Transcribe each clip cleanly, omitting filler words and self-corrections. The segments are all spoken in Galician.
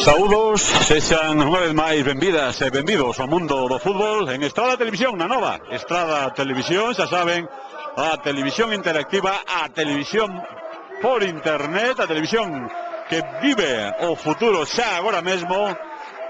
Saúdos, sexan unha vez máis benvidas e benvidos ao mundo do fútbol en Estrada Televisión, na nova Estrada Televisión, xa saben, a televisión interactiva, a televisión por internet, a televisión que vive o futuro xa agora mesmo,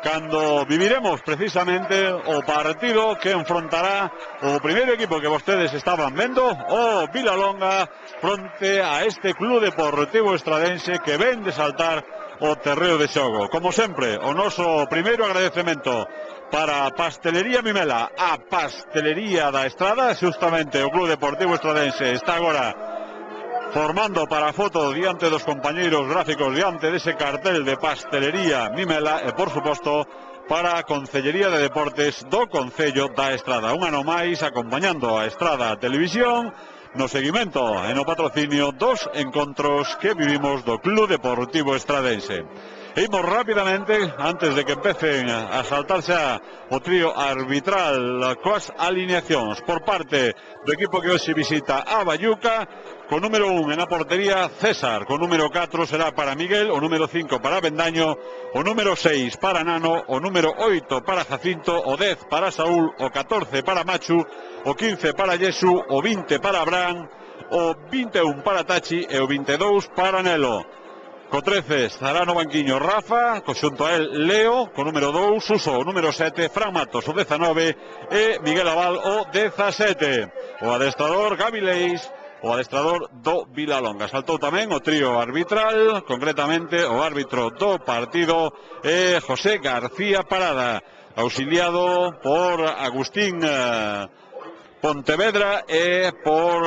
cando viviremos precisamente o partido que enfrontará o primeiro equipo que vostedes estaban vendo, o Vilalonga, fronte a este Club Deportivo Estradense que ven de saltar o terreo de xogo. Como sempre, o noso primeiro agradecemento para Pastelería Mimela, a Pastelería da Estrada. Justamente o Club Deportivo Estradense está agora formando para a foto diante dos compañeiros gráficos, diante dese cartel de Pastelería Mimela, e por suposto para a Concellería de Deportes do Concello da Estrada. Un ano máis acompañando a Estrada Televisión no seguimento e no patrocinio dos encontros que vivimos do Club Deportivo Estradense. Imos rapidamente, antes de que empecen a saltarse o trío arbitral coas alineacións por parte do equipo que hoxe visita a Bayuca. Con número 1 en a portería César, con número 4 será para Miguel, o número 5 para Bendaño, o número 6 para Nano, o número 8 para Jacinto, o 10 para Saúl, o 14 para Machu, o 15 para Yesu, o 20 para Abraham, o 21 para Tachi e o 22 para Nelo. Co 13 estará no banquiño Rafa, xunto a él Leo, co número 2, Suso, o número 7, Fran Matos, o 19, e Miguel Aval, o 17. O adestrador Gabi Leis, o adestrador do Vilalonga. Saltou tamén o trío arbitral, concretamente o árbitro do partido é José García Parada, auxiliado por Agustín Pontevedra e por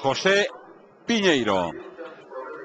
José Piñeiro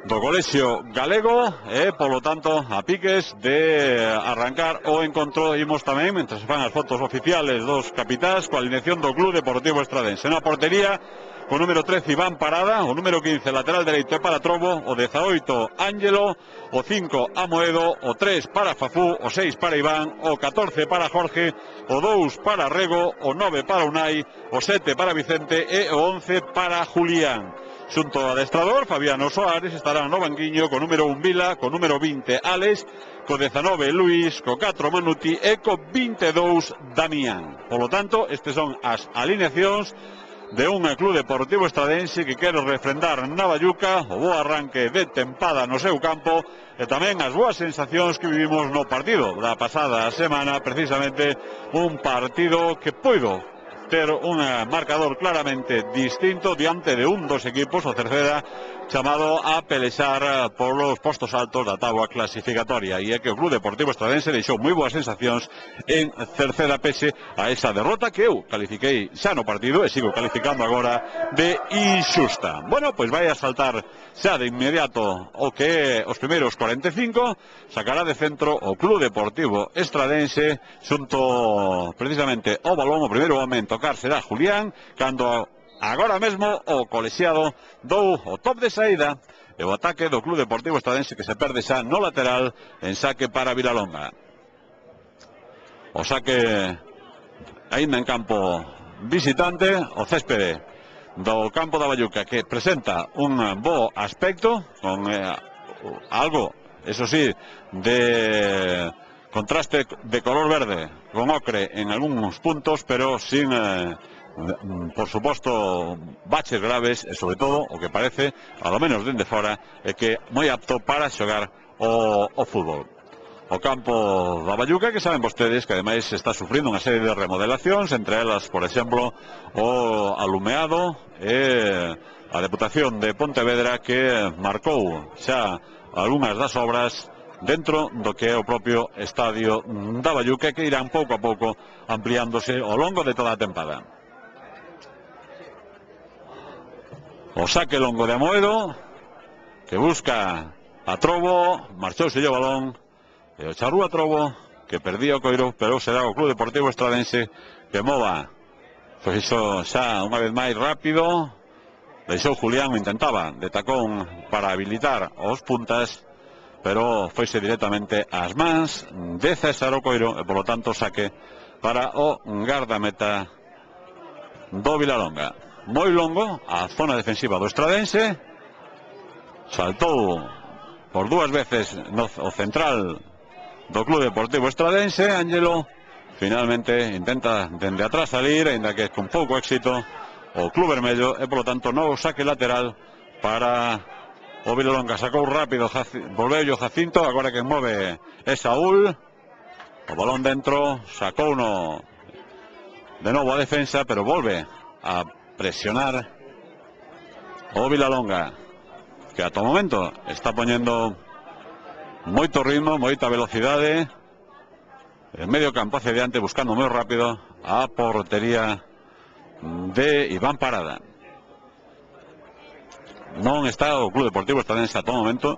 do Colexio Galego, e polo tanto a piques de arrancar o encontro. Imos tamén, mentre se fan as fotos oficiales dos capitáns, coa alineación do Club Deportivo Estradense. Na portería, o número 13 Iván Parada, o número 15 lateral dereito é para Trobo, o 18 Ángelo, o 5 Amoedo, o 3 para Fafú, o 6 para Iván, o 14 para Jorge, o 2 para Rego, o 9 para Unai, o 7 para Vicente e o 11 para Julián. Xunto ao adestrador Fabiano Soares estará no banquiño co número 1 Vila, co número 20 Alex, co 19 Luis, co 4 Manuti e co 22 Damián. Por lo tanto, estes son as alineacións de un Club Deportivo Estradense que quere refrendar na Bayuca o bo arranque de tempada no seu campo e tamén as boas sensacións que vivimos no partido da pasada semana, precisamente un partido que poido ter un marcador claramente distinto diante de un dos equipos, o Cerceda, chamado a pelexar por los postos altos da táboa clasificatoria, e é que o Club Deportivo Estradense deixou moi boas sensacións en Cerceda pese a esa derrota que eu califiquei xa no partido e sigo calificando agora de inxusta. Bueno, pois vai a saltar xa de inmediato o que é os primeiros 45, sacará de centro o Club Deportivo Estradense xunto precisamente o balón. O primeiro momento tocar será Julián, cando agora mesmo o colexiado dou o top de saída e o ataque do Club Deportivo Estradense que se perde xa no lateral en saque para Vilalonga. O saque aínda en campo visitante, o céspede do campo da Bayuca, que presenta un bo aspecto con algo, eso sí, de contraste de color verde con ocre en algúns puntos, pero sin por suposto baches graves, e sobre todo o que parece, a lo menos dende fora, é que moi apto para xogar o fútbol. O campo da Bayuca, que saben vostedes que ademais está sufrindo unha serie de remodelacións, entre elas, por exemplo, o alumeado e a Deputación de Pontevedra, que marcou xa algunhas das obras dentro do que é o propio estadio da Bayuca, que irán pouco a pouco ampliándose ao longo de toda a tempada. O saque longo de Amoedo, que busca a Trobo, marchouse o balón, e o charrúa Trobo, que perdía o coiro, pero será o Club Deportivo Estradense que mova. Pois iso xa unha vez máis rápido, deixou Julián, intentaba de tacón para habilitar os puntas, pero foise directamente ás mans de César o coiro, e polo tanto saque para o gardameta do Vilalonga. Moi longo a zona defensiva do Estradense, saltou por dúas veces o central do Club Deportivo Estradense. Ángelo finalmente intenta dende atrás salir, ainda que con pouco éxito, o Club Vermello, e polo tanto novo saque lateral para o Vilalonga. Sacou rápido, volveu o Jacinto, agora que move é Saúl. O balón dentro, sacou uno de novo a defensa, pero volve a presionar o Vilalonga, que ata o momento está poñendo moito ritmo, moita velocidade en medio campo hacia diante, buscando moi rápido a portería de Iván Parada. Non está o Club Deportivo Estradense ata o momento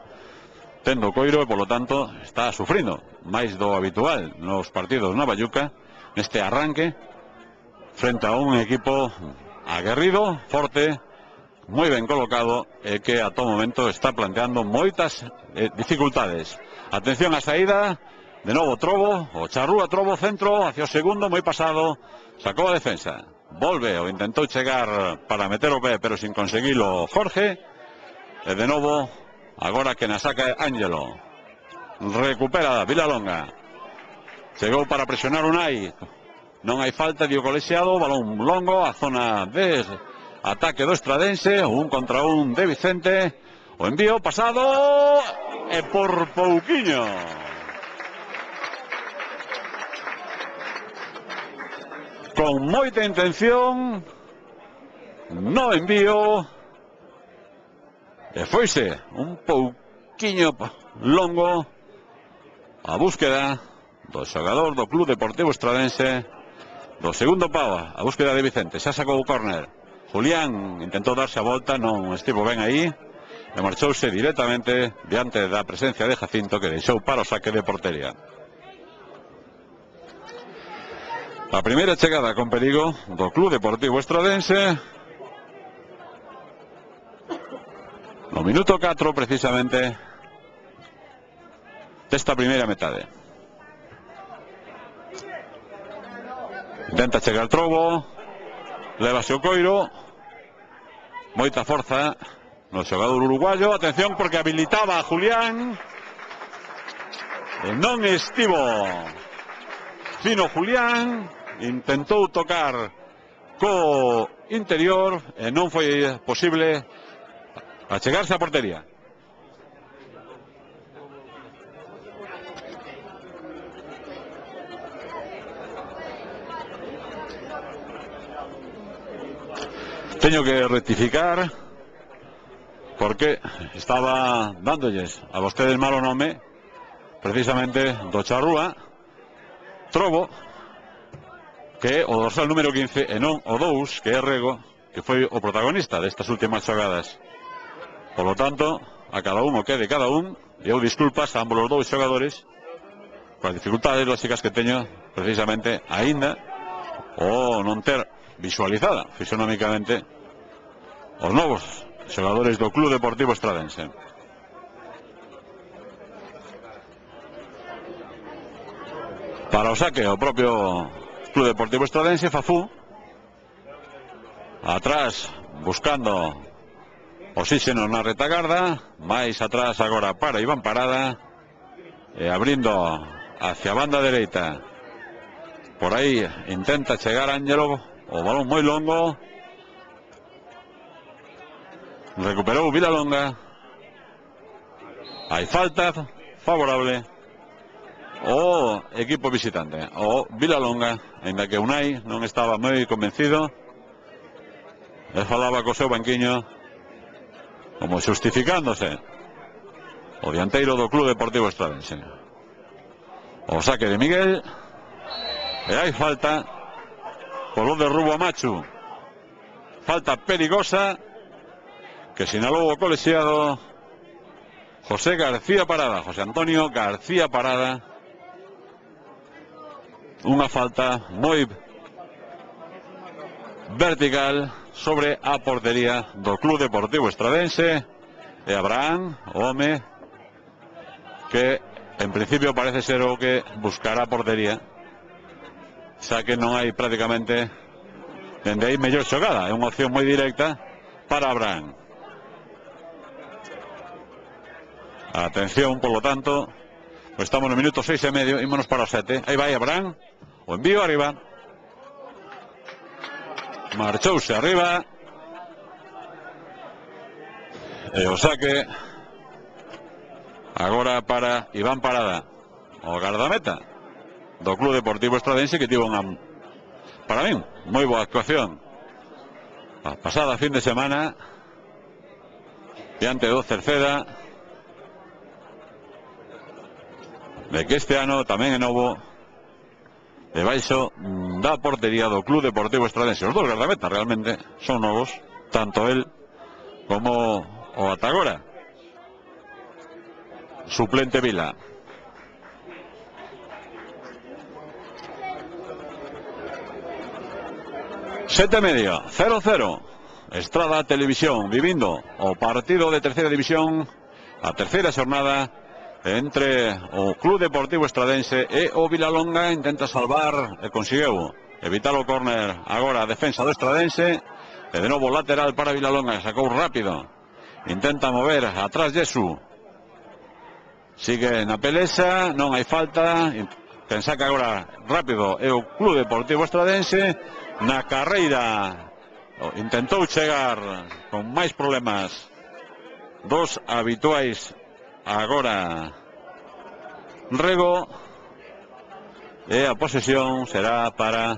tendo coiro e polo tanto está sufrindo máis do habitual nos partidos na Valluca, neste arranque frente a un equipo aguerrido, forte, moi ben colocado, e que a todo momento está planteando moitas dificultades. Atención á saída, de novo Trobo, o Charrúa, Trobo, centro, hacia o segundo, moi pasado, sacou a defensa, volve ou intentou chegar para meter o pé, pero sin conseguilo Jorge, e de novo, agora que na saca Ángelo, recupera Vilalonga, chegou para presionar Unai, non hai falta, dio colexiado, balón longo, a zona de ataque do Estradense, un contra un de Vicente, o envío pasado, e por pouquiño. Con moita intención, no envío, e foise un pouquiño longo a búsqueda do xogador do Club Deportivo Estradense, do segundo pau, a búsqueda de Vicente. Xa sacou o córner, Julián intentou darse a volta, non estivo ben aí, e marchouse directamente diante da presencia de Jacinto, que deixou para o saque de portería. A primeira chegada con perigo do Club Deportivo Estradense no minuto 4 precisamente desta primeira metade. Intenta chegar Trobo, levase o coiro, moita forza no xogador uruguayo. Atención, porque habilitaba a Julián e non estivo fino Julián, intentou tocar co interior e non foi posible achegarse a portería. Teño que rectificar, porque estaba dándolles a vostedes malo nome precisamente do Charrúa, Trobo, que é o dorsal número 15, e non o 2, que é Rego, que foi o protagonista destas últimas xogadas. Por lo tanto, a cada un o que de cada un, e eu disculpas a ambos os dous xogadores por as dificultades lógicas que teño precisamente aínda o non ter visualizada fisionómicamente os novos xogadores do Club Deportivo Estradense. Para o saque o propio Club Deportivo Estradense, Fafú, atrás buscando oxígeno na retagarda, máis atrás agora para Iván Parada, e abrindo hacia a banda dereita. Por aí intenta chegar Ángelo, o balón moi longo, recuperou Vilalonga, hai falta favorable o equipo visitante, o Vilalonga, ainda que Unai non estaba moi convencido, e falaba co seu banquiño como xustificándose o dianteiro do Club Deportivo Estradense. O saque de Miguel, e hai falta polo derrubo a Machu, falta perigosa que sinalou o colexiado José García Parada, José Antonio García Parada. Unha falta moi vertical sobre a portería do Club Deportivo Estradense, e Abraham, o home que en principio parece ser o que buscará a portería, xa que non hai prácticamente dende aí mellor xogada, é unha opción moi directa para Abraham. Atención, por lo tanto, Pues estamos no minuto 6,5, ímonos para o 7. Aí vai Abraham, o envío arriba. Marchouse arriba. E o saque agora para Iván Parada, o gardameta do Club Deportivo Estradense, que tivo unha, para min, moi boa actuación a pasada fin de semana diante do Cerceda, de que este ano tamén é novo debaixo da portería do Club Deportivo Estradense. Os dos gardametas realmente son novos, tanto el como o ata agora suplente Vila. Sete e medio, 0-0. Estrada Televisión vivindo o partido de terceira división, a terceira xornada entre o Club Deportivo Estradense e o Vilalonga. Intenta salvar e conseguiu evitar o córner agora a defensa do Estradense, e de novo lateral para Vilalonga, sacou rápido, intenta mover atrás Jesu, sigue na pelesa, non hai falta, pensa que agora rápido é o Club Deportivo Estradense na carreira. Intentou chegar con máis problemas dos habituais agora Rego, e a posesión será para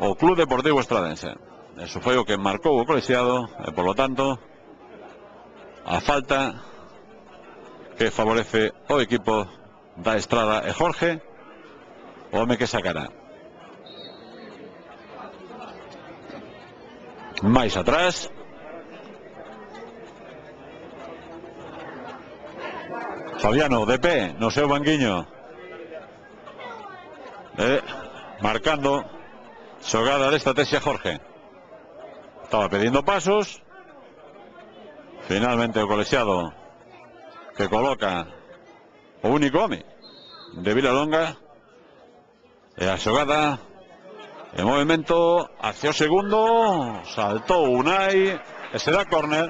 o Club Deportivo Estradense. Eso foi o que marcou o colexiado, e polo tanto a falta que favorece o equipo da Estrada e Jorge, o home que sacará. Máis atrás Fabiano de pé no seu banquiño, marcando xogada de estrategia Jorge. Estaba pedindo pasos, finalmente o colexiado que coloca o único home de Vilalonga, e a xogada en movimento hacia o segundo, saltou Unai e será córner.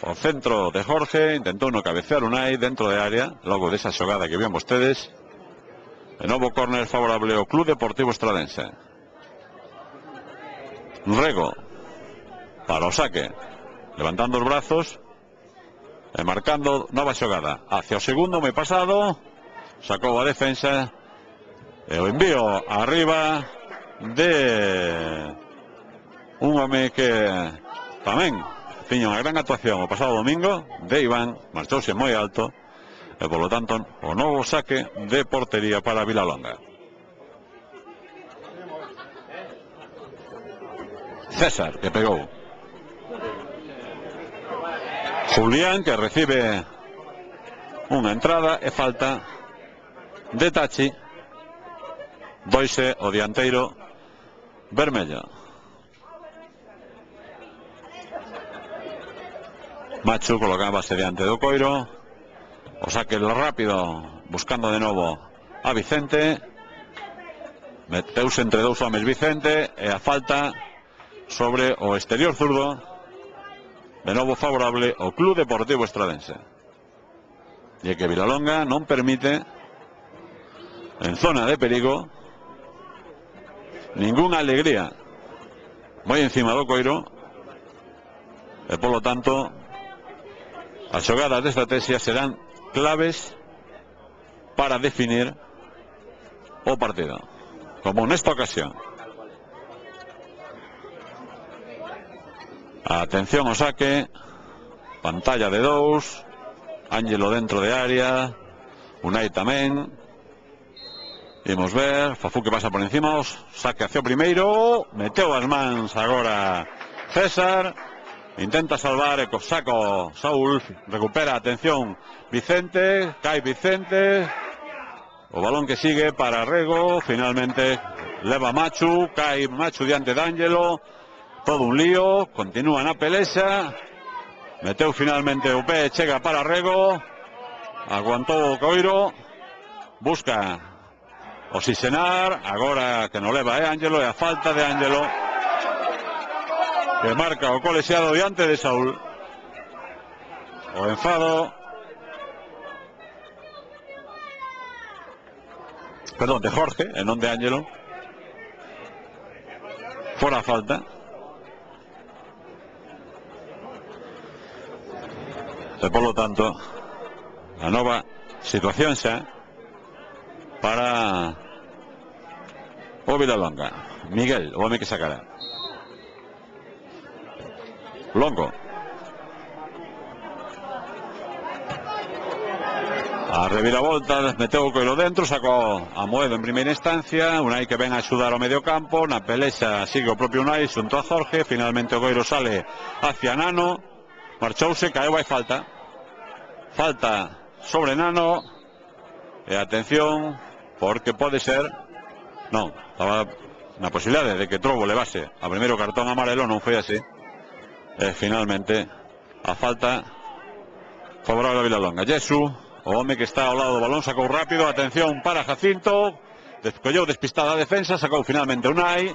O centro de Jorge, intentou no cabecear Unai dentro de área, logo desa xogada que vían vostedes. De novo córner favorable ao Club Deportivo Estradense. Rego para o saque, levantando os brazos e marcando nova xogada hacia o segundo, moi pasado, sacou a defensa e o envío arriba de un home que tamén tiña unha gran actuación o pasado domingo, de Iván, marchouse moi alto, e polo tanto o novo saque de portería para Vilalonga. César, que pegou. Julián, que recibe unha entrada e falta de Tachi. Doise o dianteiro vermello. Machu colocábase diante do coiro. O saque rápido, buscando de novo a Vicente. Meteuse entre dous homes Vicente, e a falta sobre o exterior zurdo, de novo favorable ao Club Deportivo Estradense. E que Vilalonga non permite, en zona de perigo, ninguna alegría, moi encima do coiro, e polo tanto as xogadas de estrategia serán claves para definir o partido, como nesta ocasión. Atención ao saque, pantalla de dous, Ángelo dentro de área, Unai tamén. Imos ver, Fafú que pasa por encima, saque hacia o primeiro, meteu as mans agora César, intenta salvar e co saco Saúl, recupera, atención Vicente, cae Vicente, o balón que sigue para Rego, finalmente leva Machu, cae Machu diante de Ángelo, todo un lío, continúa na pelesa, meteu finalmente o pé, chega para Rego, aguantou o coiro, busca oxigenar, agora que non leva Ángelo, e a falta de Ángelo que marca o colexiado diante de Saúl. O enfado perdón, de Jorge, e non de Ángelo. Fora falta. E polo tanto, a nova situación xa para o Vilalonga. Miguel, o home que sacará. Longo. A reviravolta, meteu o Coiro dentro, sacou a Moedo en primeira instancia, Unai que ven a axudar ao medio campo, na pelexa sigue o propio Unai xunto a Jorge, finalmente o Coiro sale hacia Nano, marchouse, caeu, hai falta. Falta sobre Nano, e atención, porque pode ser, non, estaba na posibilidade de que Trobo levase a primeiro cartón amarelo, non foi así, e finalmente a falta favorable a Vilalonga. Jesu, o home que está ao lado do balón, sacou rápido, atención para Jacinto, colleu despistada a defensa, sacou finalmente Unai,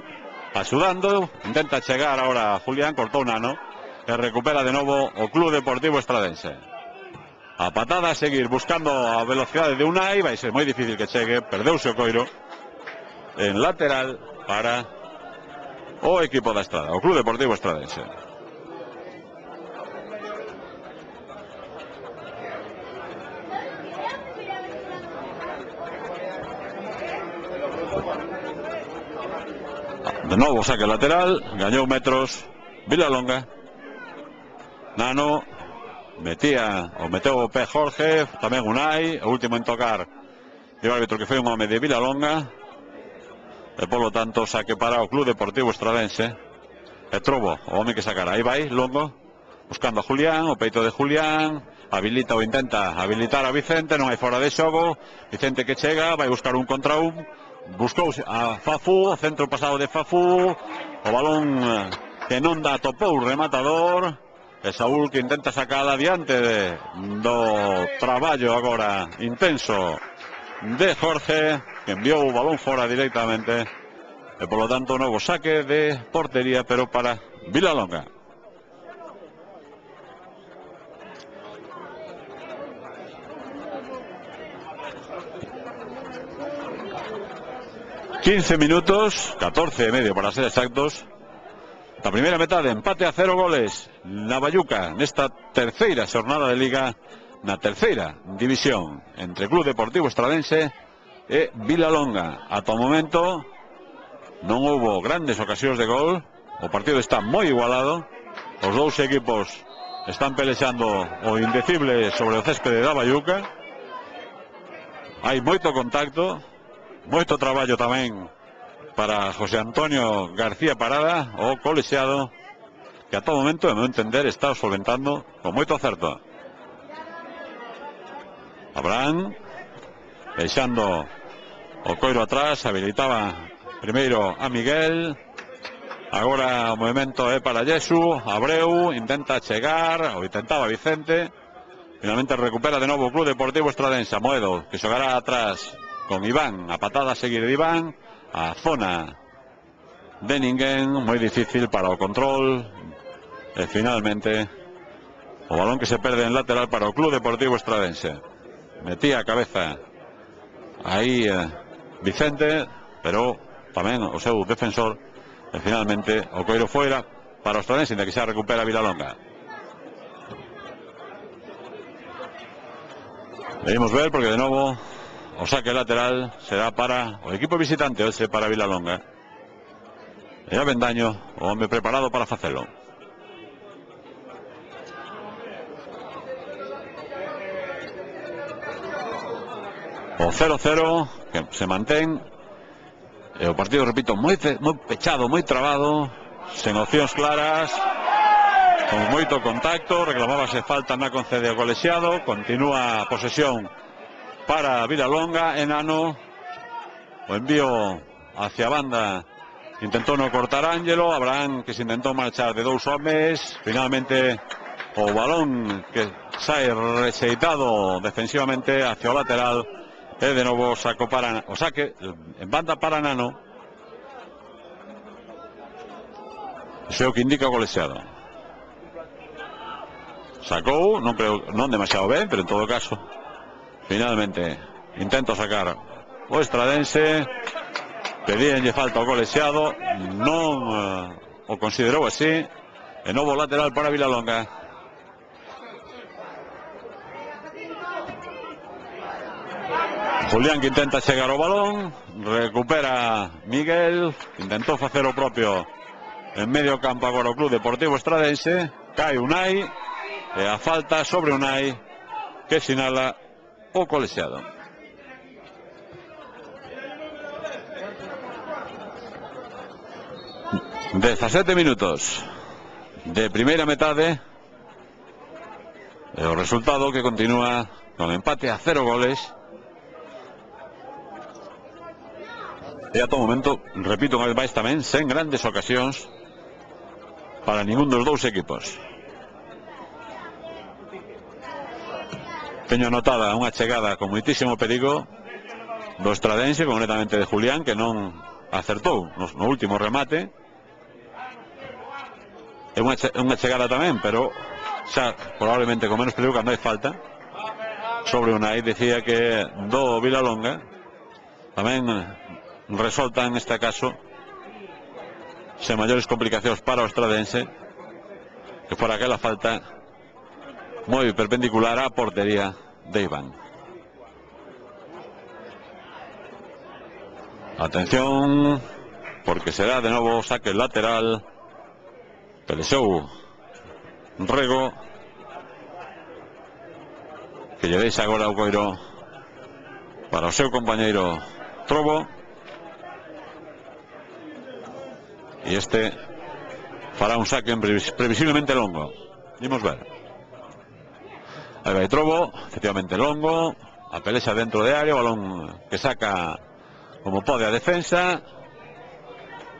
axudando, intenta chegar ahora a Julián, cortou Nano, e recupera de novo o Club Deportivo Estradense. A patada a seguir, buscando a velocidade de Unai, vai ser moi difícil que chegue, perdeuse o Coiro, en lateral para o equipo da Estrada, o Club Deportivo Estradense. De novo saque lateral, gañou metros Vilalonga. Nano meteu o pé Jorge, tamén Unai, o último en tocar o árbitro que foi un home de Vilalonga, e polo tanto saque para o Club Deportivo Estradense. E Trobo, o home que sacará, aí vai, Longo, buscando a Julián, o peito de Julián, habilita ou intenta habilitar a Vicente, non hai fora de xogo, Vicente que chega, vai buscar un contra un, buscou a Fafu, o centro pasado de Fafu, o balón que non dá, topou o rematador, e Saúl que intenta sacar adiante do traballo agora intenso de Jorge, que enviou o balón fora directamente, e polo tanto novo saque de portería, pero para Vilalonga. ...15 minutos, 14 e medio para ser exactos... ...la primeira metade, empate a 0 goles... ...na Bayuca, nesta terceira xornada de Liga... ...na terceira división... ...entre Club Deportivo Estradense... ...e Vilalonga. Ata o momento... ...non houbo grandes ocasións de gol... ...o partido está moi igualado... ...os dous equipos... ...están pelexando o indecible... ...sobre o céspede da Bayuca... ...hai moito contacto... Moito traballo tamén para José Antonio García Parada, o colexiado, que a todo momento, en meu entender, está solventando con moito acerto. Abraham, deixando o Coiro atrás, habilitaba primeiro a Miguel, agora o movimento é para Jesu, Abreu, intenta chegar, ou intentaba Vicente, finalmente recupera de novo o Club Deportivo Estradense, Moedo, que xogará atrás con Iván, a patada a seguir de Iván, a zona de ninguén, moi difícil para o control, e finalmente o balón que se perde en lateral para o Club Deportivo Estradense. Metía a cabeza aí Vicente, pero tamén o seu defensor, e finalmente o Coiro foira para o Estradense, de que xa recupera Vilalonga. Debemos ver porque de novo o saque lateral será para o equipo visitante, ese para Vilalonga. E Avendaño, o home preparado para facelo. O 0-0 que se mantén. E o partido, repito, moi pechado, moi trabado, sen opcións claras, con moito contacto, reclamábase falta na concede o colexiado, continúa a posesión para Vilalonga. Enano, o envío hacia a banda, intentou non cortar Ángelo, Abraham que se intentou marchar de dous homes, finalmente o balón que sae rexeitado defensivamente hacia o lateral, e de novo o saque en banda para Nano. Iso é o que indica o colexiado. Sacou, non demasiado ben, pero en todo caso finalmente intento sacar o Estradense. Pedíanlle falta ao colexiado, non o considerou así, e novo lateral para Vilalonga. Julián que intenta chegar ao balón, recupera Miguel, intentou facer o propio en medio campo agora o Club Deportivo Estradense, cae Unai, e a falta sobre Unai que sinala o colexiado. ...17 minutos de primeira metade, e o resultado que continúa con empate a 0 goles. E a todo momento, repito unha vez máis tamén, sen grandes ocasións para ningún dos dous equipos. Teño anotada unha chegada con moitísimo perigo do Estradense, concretamente de Julián, que non acertou no último remate. É unha chegada tamén, pero xa probablemente con menos perigo cando hai falta sobre Unai. Decía que do Vilalonga tamén resolta en este caso sen maiores complicacións para o Estradense, que fora aquela falta moi perpendicular á portería de Iván. Atención, porque será de novo saque lateral. Pelexou Rego, que lle deixa agora o coiro para o seu compañeiro Trobo, e este fará un saque previsiblemente longo. Vimos ver. Aí vai Trobo, efectivamente longo, a pelexa dentro de área, o balón que saca como pode a defensa.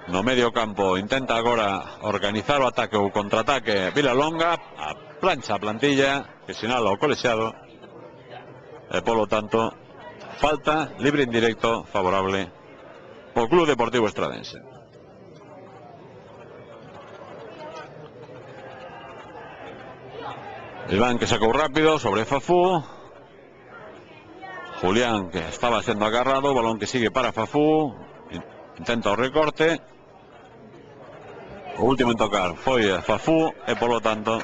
No medio campo intenta agora organizar o ataque ou contraataque Vilalonga, a plancha a plantilla que sinala o colexiado, e polo tanto falta libre indirecto favorable ao Club Deportivo Estradense. Iván que sacou rápido sobre Fafú, Julián que estaba sendo agarrado, balón que sigue para Fafú, intenta o recorte. O último en tocar foi Fafú, e polo tanto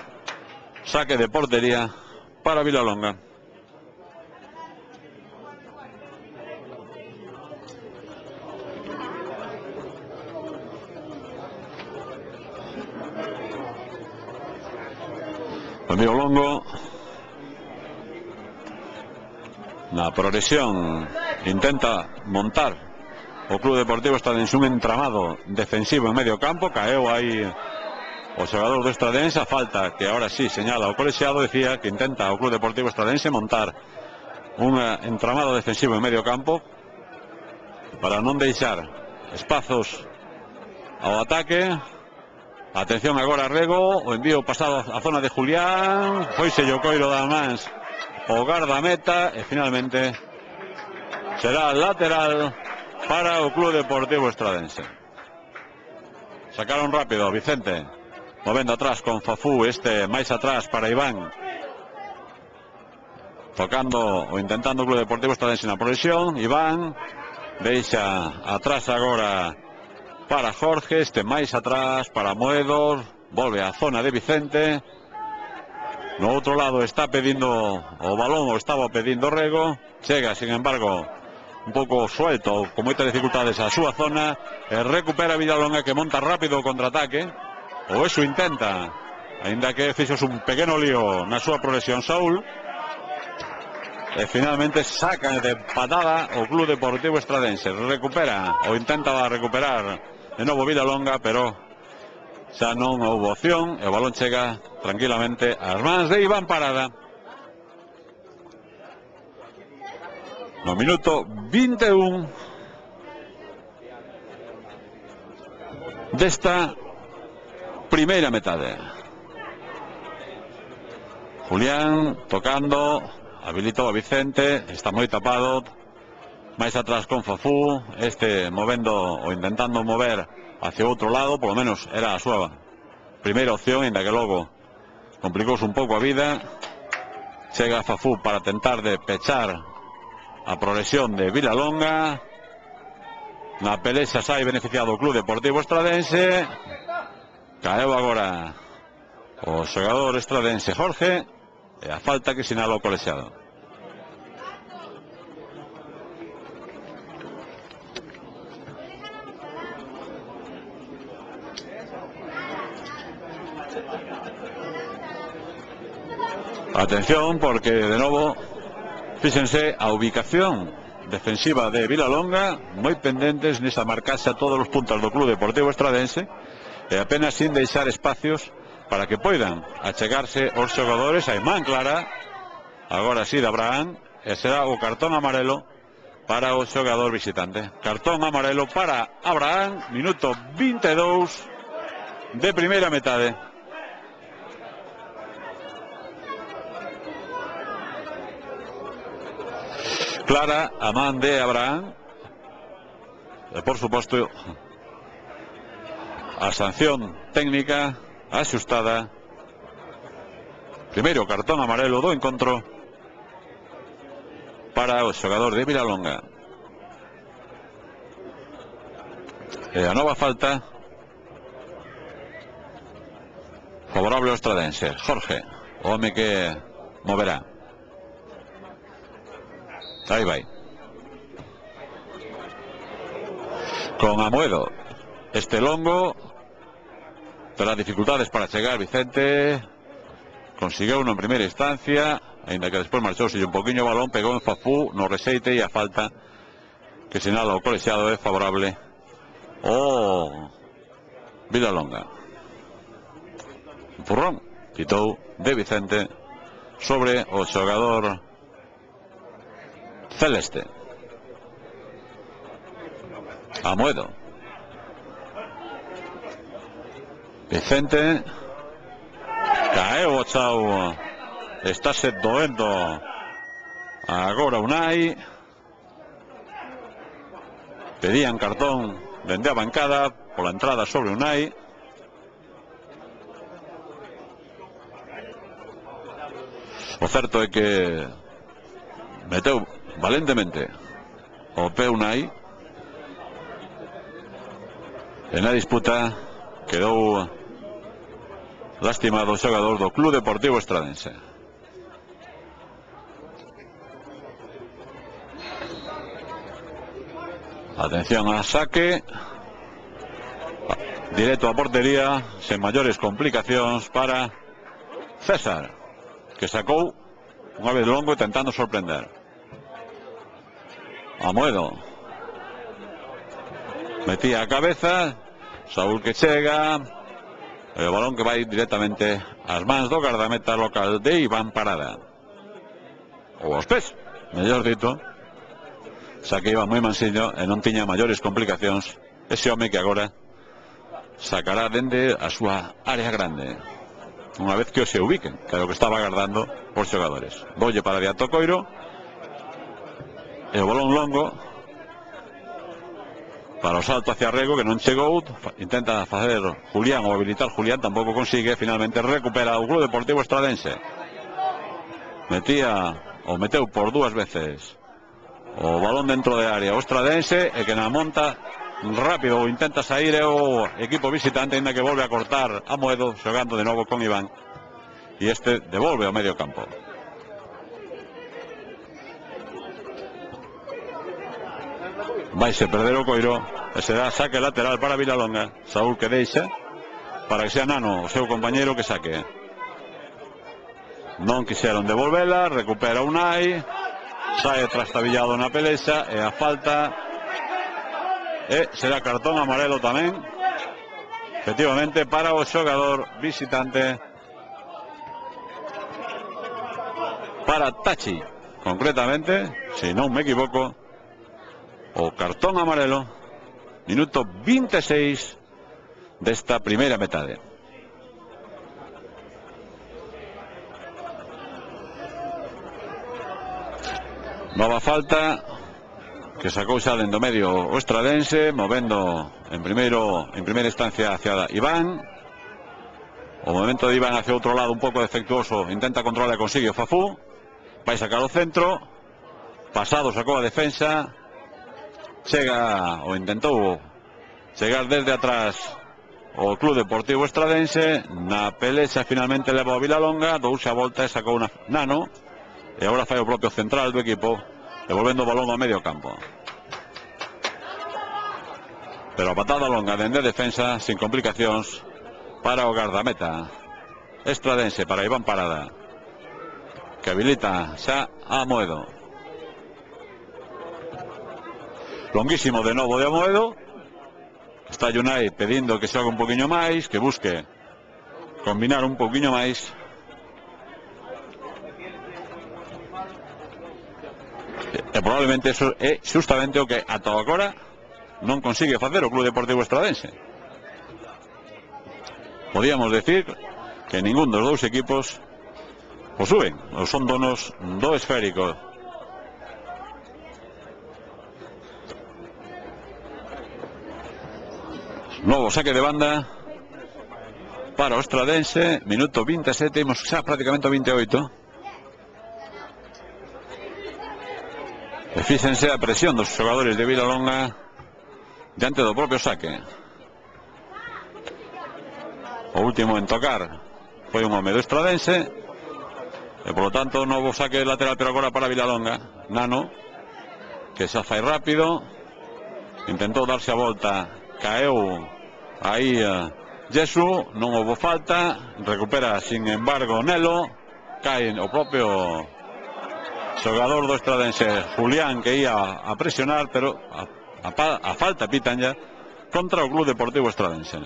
saque de portería para Vilalonga. Amigo Longo na progresión intenta montar o Club Deportivo Estradense un entramado defensivo en medio campo. Caeu aí o xogador do Estradense. A falta que ahora sí señala o colexiado. Decía que intenta o Club Deportivo Estradense montar un entramado defensivo en medio campo para non deixar espazos ao ataque. Atención agora Rego, o envío pasado a zona de Julián, foise o coiro da mans o gardameta, e finalmente será lateral para o Club Deportivo Estradense. Sacaron rápido Vicente, movendo atrás con Fafú, este máis atrás para Iván, tocando ou intentando o Club Deportivo Estradense na progresión. Iván deixa atrás agora para Jorge, este máis atrás para Moedos, volve á zona de Vicente. No outro lado está pedindo o balón, ou estaba pedindo Rego, chega sin embargo un pouco suelto, con moitas dificultades a súa zona, e recupera Vilalonga, que monta rápido o contraataque, ou eso intenta, ainda que fixos un pequeno lío na súa progresión Saúl, e finalmente saca de patada o Club Deportivo Estradense. Recupera, ou intenta recuperar de novo Vilalonga, pero xa non houve opción, e o balón chega tranquilamente ás mans de Iván Parada. No minuto 21 desta primeira metade. Julián tocando, habilitou a Vicente, está moi tapado, máis atrás con Fafú, este movendo ou intentando mover hacia outro lado, polo menos era a súa primeira opción, ainda que logo complicouse un pouco a vida. Chega Fafú para tentar de pechar a progresión de Vilalonga. Na pelexa sai beneficiado o Club Deportivo Estradense. Caeu agora o xogador estradense Jorge, e a falta que sinala o colexiado. Atención, porque de novo fíxense a ubicación defensiva de Vilalonga, moi pendentes nesta marcarse a todos os puntos do Club Deportivo Estradense, e apenas sin deixar espacios para que poidan achegarse os xogadores. A man clara agora sí de Abraham, e será o cartón amarelo para o xogador visitante. Cartón amarelo para Abraham, minuto 22 de primeira metade. Clara a man de Abraham, e por suposto a sanción técnica axustada. Primeiro cartón amarelo do encontro para o xogador de Vilalonga, e a nova falta favorable ao estradense. Jorge, o home que moverá. Aí vai. Con Amoedo. Este longo terá dificultades para chegar. Vicente consiguiu en primeira instancia, ainda que despois marchouse un poquinho o balón, pegou en Fafú no reseite, e a falta que sinala o colexiado é favorable o Vilalonga. Empurrón quitou de Vicente sobre o xogador celeste. Amoedo. Vicente. Caeu o chao. Estáse doendo agora Unai. Pedían cartón dende a bancada pola entrada sobre Unai. O certo é que meteu valentemente o pé Unai, e na disputa quedou lastimado o xogador do Club Deportivo Estradense. Atención a saque directo a portería, sen maiores complicacións para César, que sacou unha vez longo tentando sorprender. Amoedo metía a cabeza, Saúl que chega, e o balón que vai directamente ás mans do gardameta local de Iván Parada, ou aos pés, mellor dito, xa que iba moi mansiño e non tiña maiores complicacións ese home que agora sacará dende a súa área grande, unha vez que o se ubiquen, que é o que estaba agardando os xogadores. Volle para Beato Coiro, e o balón longo para o salto hacia Rego, que non chegou. Intenta facer Julián ou habilitar Julián, tampouco consigue. Finalmente recupera o Club Deportivo Estradense. Meteu por dúas veces o balón dentro de área o Estradense, e que na monta rápido ou intenta sair o equipo visitante, ainda que volve a cortar a Amoedo, xogando de novo con Iván, e este devolve ao medio campo. Vaise perder o Coiro, e será saque lateral para Vilalonga. Saúl que deixa para que sea Nano o seu compañeiro que saque. Non quixeron devolvela, recupera Unai, sae trastabillado na pelexa, e a falta será cartón amarelo tamén, efectivamente, para o xogador visitante, para Tachi concretamente, se non me equivoco. O cartón amarelo, minuto 26 desta primeira metade. Nova falta que sacou xa dentro medio o Estradense, movendo en primeira instancia hacia Iván. O movimento de Iván hacia outro lado un pouco defectuoso, intenta controlar e consigue o Fafú, vai sacar o centro, pasado sacou a defensa, chega ou intentou chegar desde atrás o Club Deportivo Estradense, na pelexa finalmente leva o Vilalonga, douse a volta e sacou una Nano, e agora fai o propio central do equipo, devolvendo o balón ao medio campo. Pero a patada longa dende a defensa, sin complicacións, para o gardameta Estradense, para Iván Parada, que habilita xa a Amoedo. Longuísimo de novo de Amoedo. Está Unai pedindo que se haga un poquinho máis, que busque combinar un poquinho máis. E probablemente eso é justamente o que ata agora non consigue facer o Club Deportivo Estradense. Podíamos decir que ningún dos dous equipos posúen ou son donos do esférico. Novo saque de banda para o Estradense, minuto 27, imos xa prácticamente o 28. E fíxense a presión dos xogadores de Vilalonga diante do propio saque. O último en tocar foi un home do Estradense, e polo tanto novo saque lateral, pero agora para Vilalonga. Nano, que xa fai rápido, intentou darse a volta, caeu aí Jesu, non houve falta, recupera sin embargo Nelo, cae o propio xogador do Estradense, Julián, que ia a presionar, pero a falta pitan ya contra o Club Deportivo Estradense.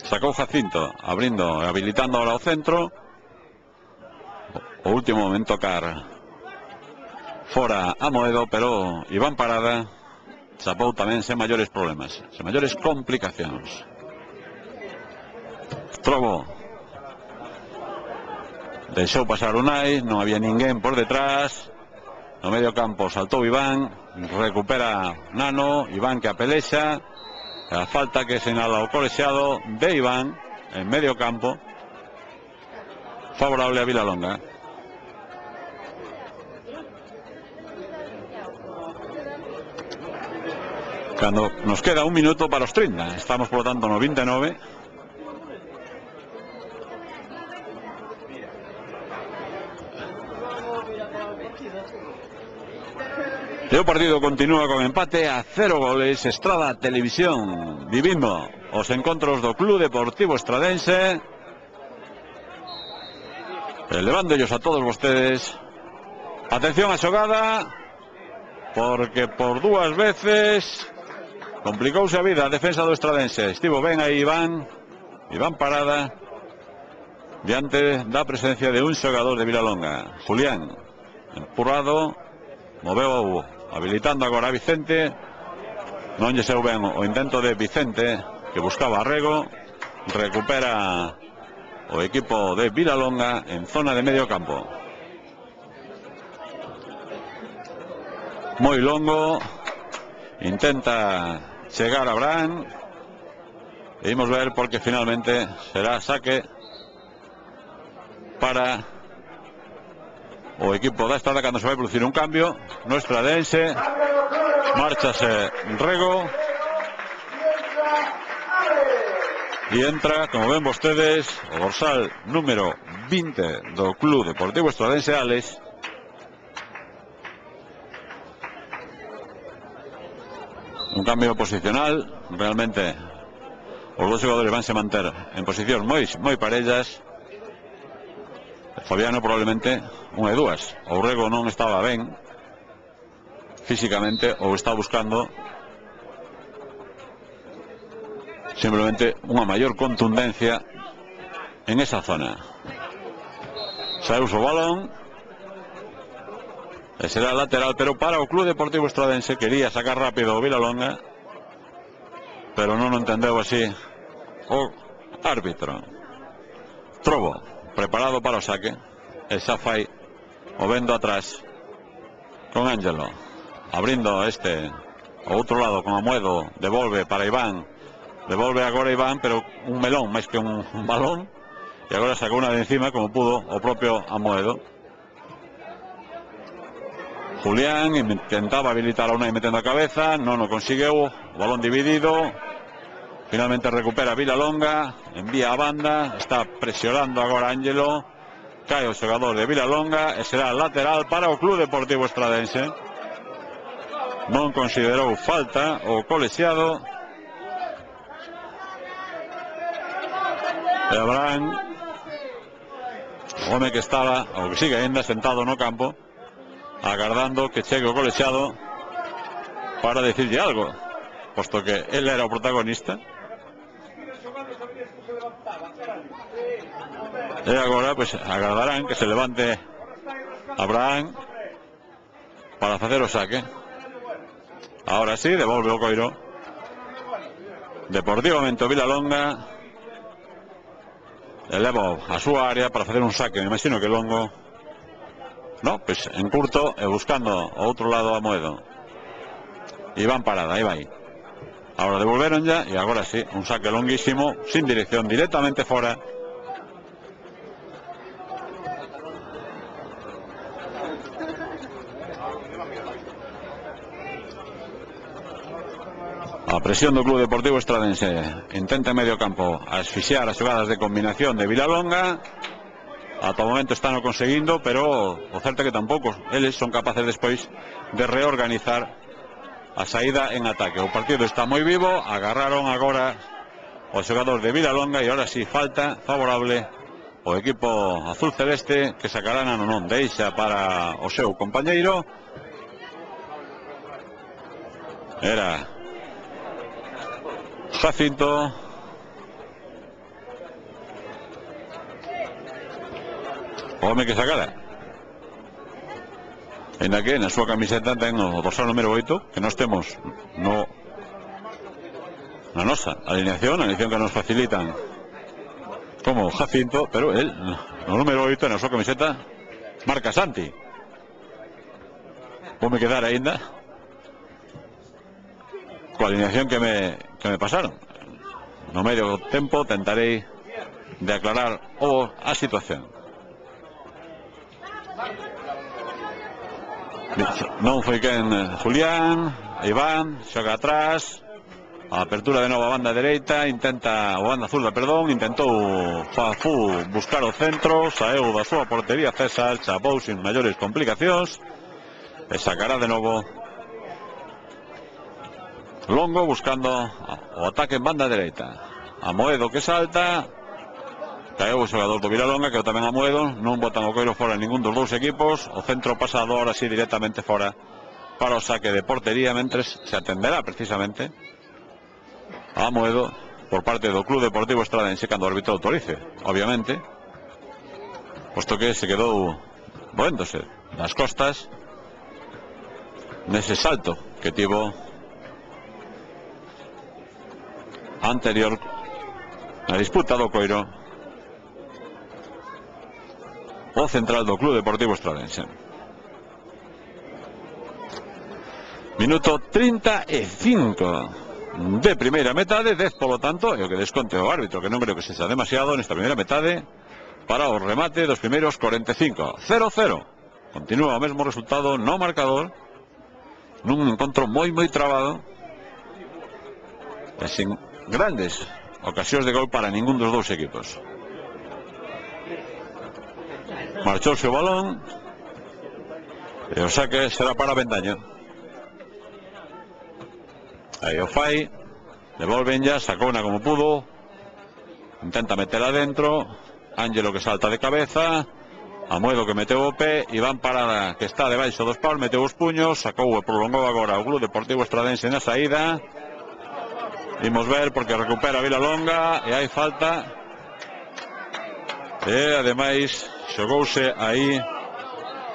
Sacou Jacinto, abrindo e habilitando ahora o centro. O último momento tocar fora Amoedo, pero Iván Parada chapou tamén sen maiores problemas, sen maiores complicacións. Trobo deixou pasar Unai, non había ninguén por detrás. No medio campo saltou Iván, recupera Nano, Iván que apelexa, a falta que señala o colexiado de Iván en medio campo, favorable a Vilalonga. Cando nos queda un minuto para os 30, estamos por lo tanto no 29. E o partido continúa con empate a 0 goles. Estrada Televisión vivindo os encontros do Club Deportivo Estradense, elevándolos a todos vostedes. Atención a xogada, porque por dúas veces complicouse a vida a defensa do Estradense. Estivo ben aí Iván Parada, diante da presencia de un xogador de Vilalonga. Julián, empurrado, moveu habilitando agora a Vicente. Non lle seu ben o intento de Vicente, que buscaba arrego. Recupera o equipo de Vilalonga en zona de medio campo. Moi longo, intenta chegar a Bran, e imos ver porque finalmente será saque para o equipo da Estrada cando se vai producir un cambio no Estradense. Márchase Rego e entra, como ven vostedes, o dorsal número 20 do Club Deportivo Estradense, Alex. Un cambio posicional, realmente os dos xogadores vanse manter en posicións moi parellas. Fabiano probablemente unha e dúas, o Rego non estaba ben físicamente ou está buscando simplemente unha maior contundencia en esa zona. Sae o balón e será lateral, pero para o Club Deportivo Estradense. Quería sacar rápido o Vilalonga, pero non o entendeu así o árbitro. Trobo preparado para o saque, e xa fai o vendo atrás con Ángelo, abrindo ao outro lado con Amoedo. Devolve para Iván, devolve agora Iván, pero un melón máis que un balón, e agora sacou unha de encima como pudo o propio Amoedo. Julián intentaba habilitar a Unai metendo a cabeza, non o conseguiu, balón dividido. Finalmente recupera Vilalonga, envía a banda, está presionando agora Ángelo, cae o xogador de Vilalonga e será lateral para o Club Deportivo Estradense. Non considerou falta o colexiado. E Abraham, o home que estaba, ou que sigue ainda sentado no campo, agardando que chegue o colexiado para decirlle algo, posto que él era o protagonista. E agora pues agardarán que se levante Abraham para facer o saque. Ahora sí, devolve o coiro deportivamente o Vilalonga, eleva a súa área para facer un saque. Me imagino que Longo no, pues en curto e buscando ao outro lado a Moedo. Iván parada, aí vai. Ahora devolveron ya e agora sí, un saque longuísimo, sin dirección, directamente fora. A presión do Club Deportivo Estradense, intenta en medio campo asfixiar as xogadas de combinación de Vilalonga. Ata o momento están o conseguindo, pero o certo é que tampouco eles son capaces despois de reorganizar a saída en ataque. O partido está moi vivo, agarraron agora o xogador de Vilalonga e ahora si falta favorable o equipo azul celeste, que sacarán a non deixa para o seu compañeiro. Era Jacinto. O home que sacara. Ainda que na súa camiseta ten o dorsal número 8, que nós temos na nosa alineación que nos facilitan como Jacinto, pero él no número 8 na súa camiseta marca Santi. Voume quedar aínda coa alineación que me pasaron. No medio tempo tentarei de aclarar a situación. Non foi quen Julián, Iván xoga atrás, a apertura de nova banda dereita, o banda azul, intentou Fafú buscar o centro, saeu da súa portería César, chapou sin maiores complicacións e sacará de novo Longo buscando o ataque en banda dereita. A Moedo que salta, caeu o xogador do Vilalonga, que tamén a Moedo, non botan o coiro fora en ningún dos dous equipos. O centro pasado ahora sí directamente fora para o saque de portería, mentres se atenderá precisamente a Moedo por parte do Club Deportivo Estradense cando o árbitro autorice, obviamente, posto que se quedou moéndose nas costas nese salto que tivo anterior na disputa do coiro o central do Club Deportivo Estradense. Minuto 35 de primeira metade, 10 polo tanto, e o que desconte o árbitro, que non creo que sexa demasiado nesta primeira metade, para o remate dos primeiros 45. 0-0. Continúa o mesmo resultado no marcador, nun encontro moi trabado e sin grandes ocasións de gol para ningún dos dous equipos. Marchouse o balón e o saque será para Bendaño. Aí o fai, devolven ya, sacóuna como pudo, intenta metela dentro, Ángelo que salta de cabeza, a Moedo que meteu o pé, Iván Parada que está debaixo dos paus, meteu os puños, sacou e prolongou agora o Club Deportivo Estradense na saída. Imos ver porque recupera Vilalonga e hai falta. E ademais xogouse aí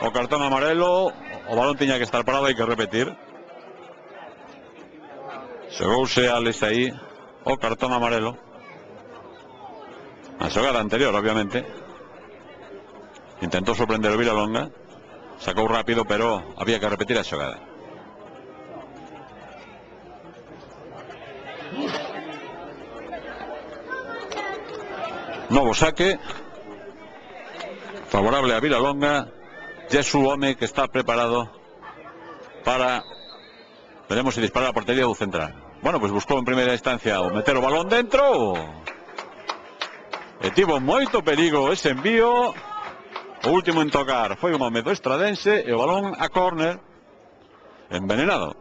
o cartón amarelo. O balón tiña que estar parado, hai que repetir. Xogouse Alex aí o cartón amarelo. A xogada anterior, obviamente. Intentou sorprender o Vilalonga, sacou rápido, pero había que repetir a xogada. Novo saque favorable a Vilalonga. Jesús Home que está preparado para... Veremos si dispara a portería do central. Bueno, pues buscou en primeira instancia o meter o balón dentro. E tivo moito perigo ese envío. O último en tocar foi un home do Estradense e o balón a córner envenenado.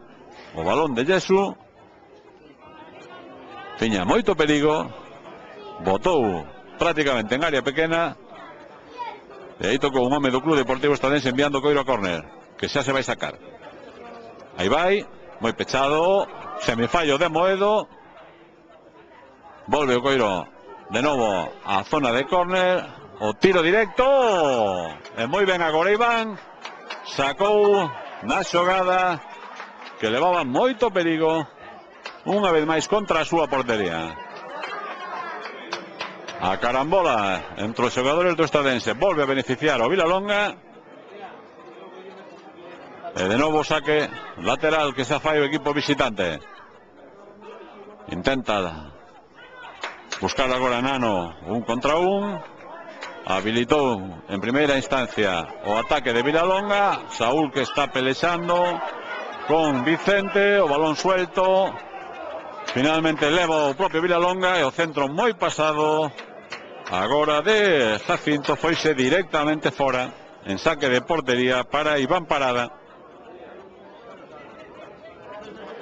O balón de Yesu tiña moito perigo, botou prácticamente en área pequena e aí tocou un home do Club Deportivo Estradense enviando o Coiro a córner, que xa se vai sacar. Aí vai, moi pechado, semifallo de Amoedo, volve o Coiro de novo á zona de córner, o tiro directo, e moi ben agora Iván, sacou na xogada que levaba moito perigo, unha vez máis contra a súa portería. A carambola entre os xogadores do Estradense volve a beneficiar o Vilalonga. E de novo saque lateral que xa fai o equipo visitante. Intenta buscar agora Nano un contra un. Habilitou en primeira instancia o ataque de Vilalonga. Saúl que está pelexando con Vicente, o balón suelto. Finalmente leva o propio Vilalonga e o centro moi pasado agora de Jacinto foise directamente fora en saque de portería para Iván Parada.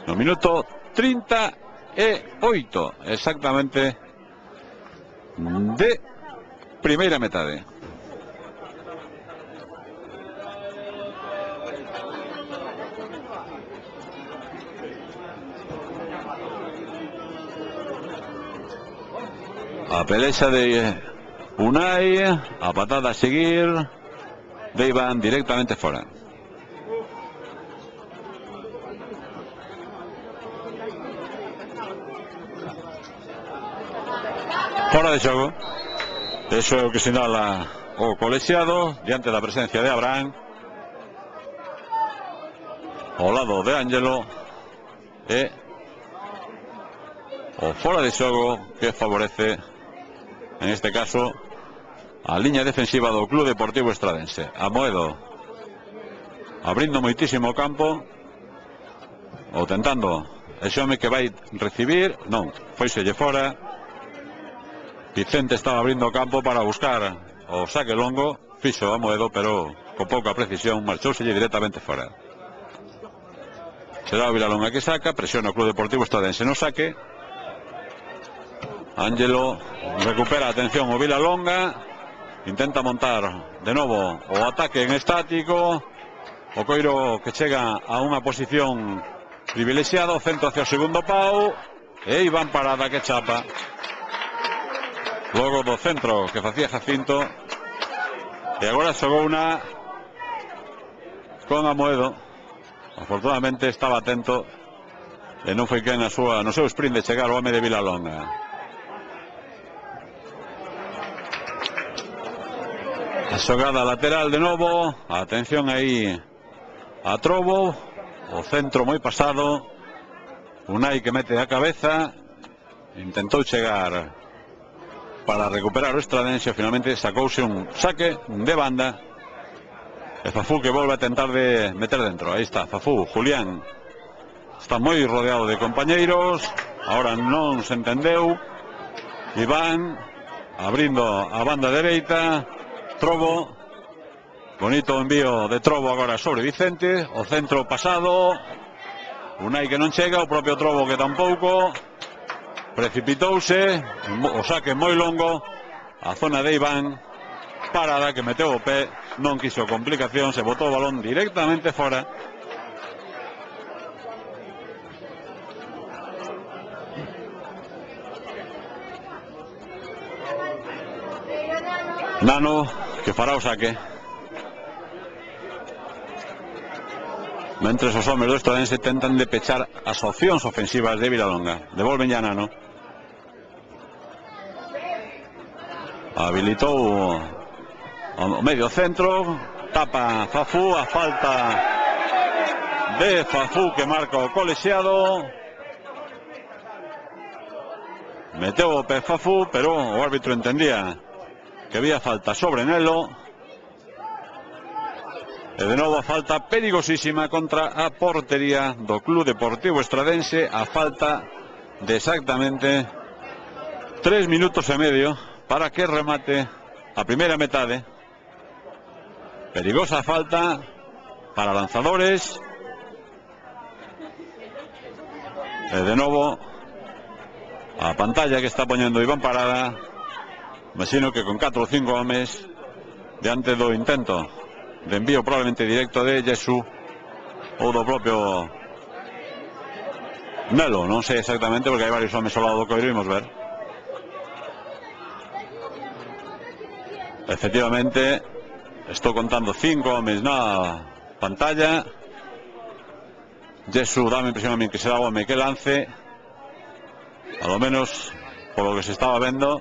No minuto 38 exactamente de primeira metade. A pelexa de Unai, a patada a seguir de Iván directamente fora. Fora de xogo. Eso é o que sinala o colexiado diante da presencia de Abraham ao lado de Ángelo e o fora de xogo que favorece en este caso a liña defensiva do Club Deportivo Estradense. Amoedo abrindo moitísimo campo ou tentando ese home que vai recibir, non, foiselle fora. Vicente estaba abrindo campo para buscar o saque longo, fixo Amoedo, pero con pouca precisión marchouselle directamente fora. Será o Vilalonga que saca, presiona o Club Deportivo Estradense no saque. Ángelo recupera a atención o Vilalonga, intenta montar de novo o ataque en estático, o Coiro que chega a unha posición privilexiada, o centro hacia o segundo pau e Iván Parada que chapa logo do centro que facía Jacinto e agora xogou unha con Amoedo. Afortunadamente estaba atento e non foi quen no seu sprint de chegar o home de Vilalonga. A xogada lateral de novo, a atención aí a Trobo, o centro moi pasado, Unai que mete a cabeza, intentou chegar para recuperar o Estradense, finalmente sacouse un saque de banda e Fafú que volve a tentar de meter dentro. Aí está Fafú, Julián está moi rodeado de compañeiros, ahora non se entendeu. Iván abrindo a banda dereita, Trobo, bonito envío de Trobo agora sobre Vicente, o centro pasado, Unai que non chega, o propio Trobo que tampouco. Precipitouse, o saque moi longo, a zona de Iván Parada que meteu o pé, non quiso complicación, se botou o balón directamente fora. Nano que fará o saque. Mentres os homes do Estradense tentan de pechar as opcións ofensivas de Vilalonga. Devolven ya Nano. Habilitou o medio centro, tapa Fafú, a falta de Fafú que marca o colexiado. Meteu o pé Fafú, pero o árbitro entendía que había falta sobre Nelo. E de novo a falta perigosísima contra a portería do Club Deportivo Estradense, a falta de exactamente 3 minutos e medio para que remate a primeira metade. Perigosa falta para lanzadores. E de novo a pantalla que está poñendo Iván Parada, imagino que con 4 ou 5 homes diante do intento de envío probablemente directo de Jesús ou do propio Nelo, non sei exactamente porque hai varios homes ao lado do coiro, imos ver. Efectivamente, estou contando 5 homes na pantalla. Jesús dame impresión a mí que será o home que lance, a lo menos por lo que se estaba vendo.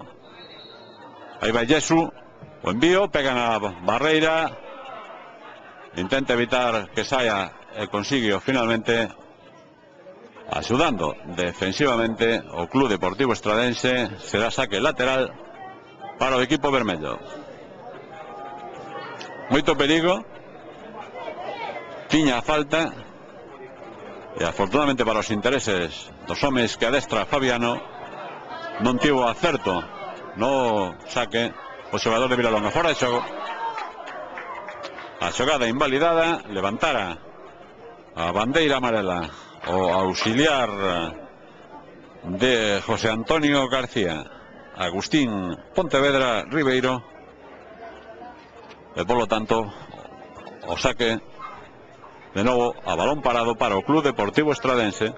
Aí vai Jesús, o envío, pega na barreira, intenta evitar que saia e consigue finalmente, axudando defensivamente o Club Deportivo Estradense. Será saque lateral para o equipo vermello. Moito perigo, tiña a falta, e afortunadamente para os intereses dos homes que adestra Fabiano, non tivo acerto no saque o xogador de Vilalonga. Fora de xogo. A xogada invalidada, levantara a bandeira amarela o auxiliar de José Antonio García, Agustín Pontevedra Ribeiro, e polo tanto o saque de novo a balón parado para o Club Deportivo Estradense.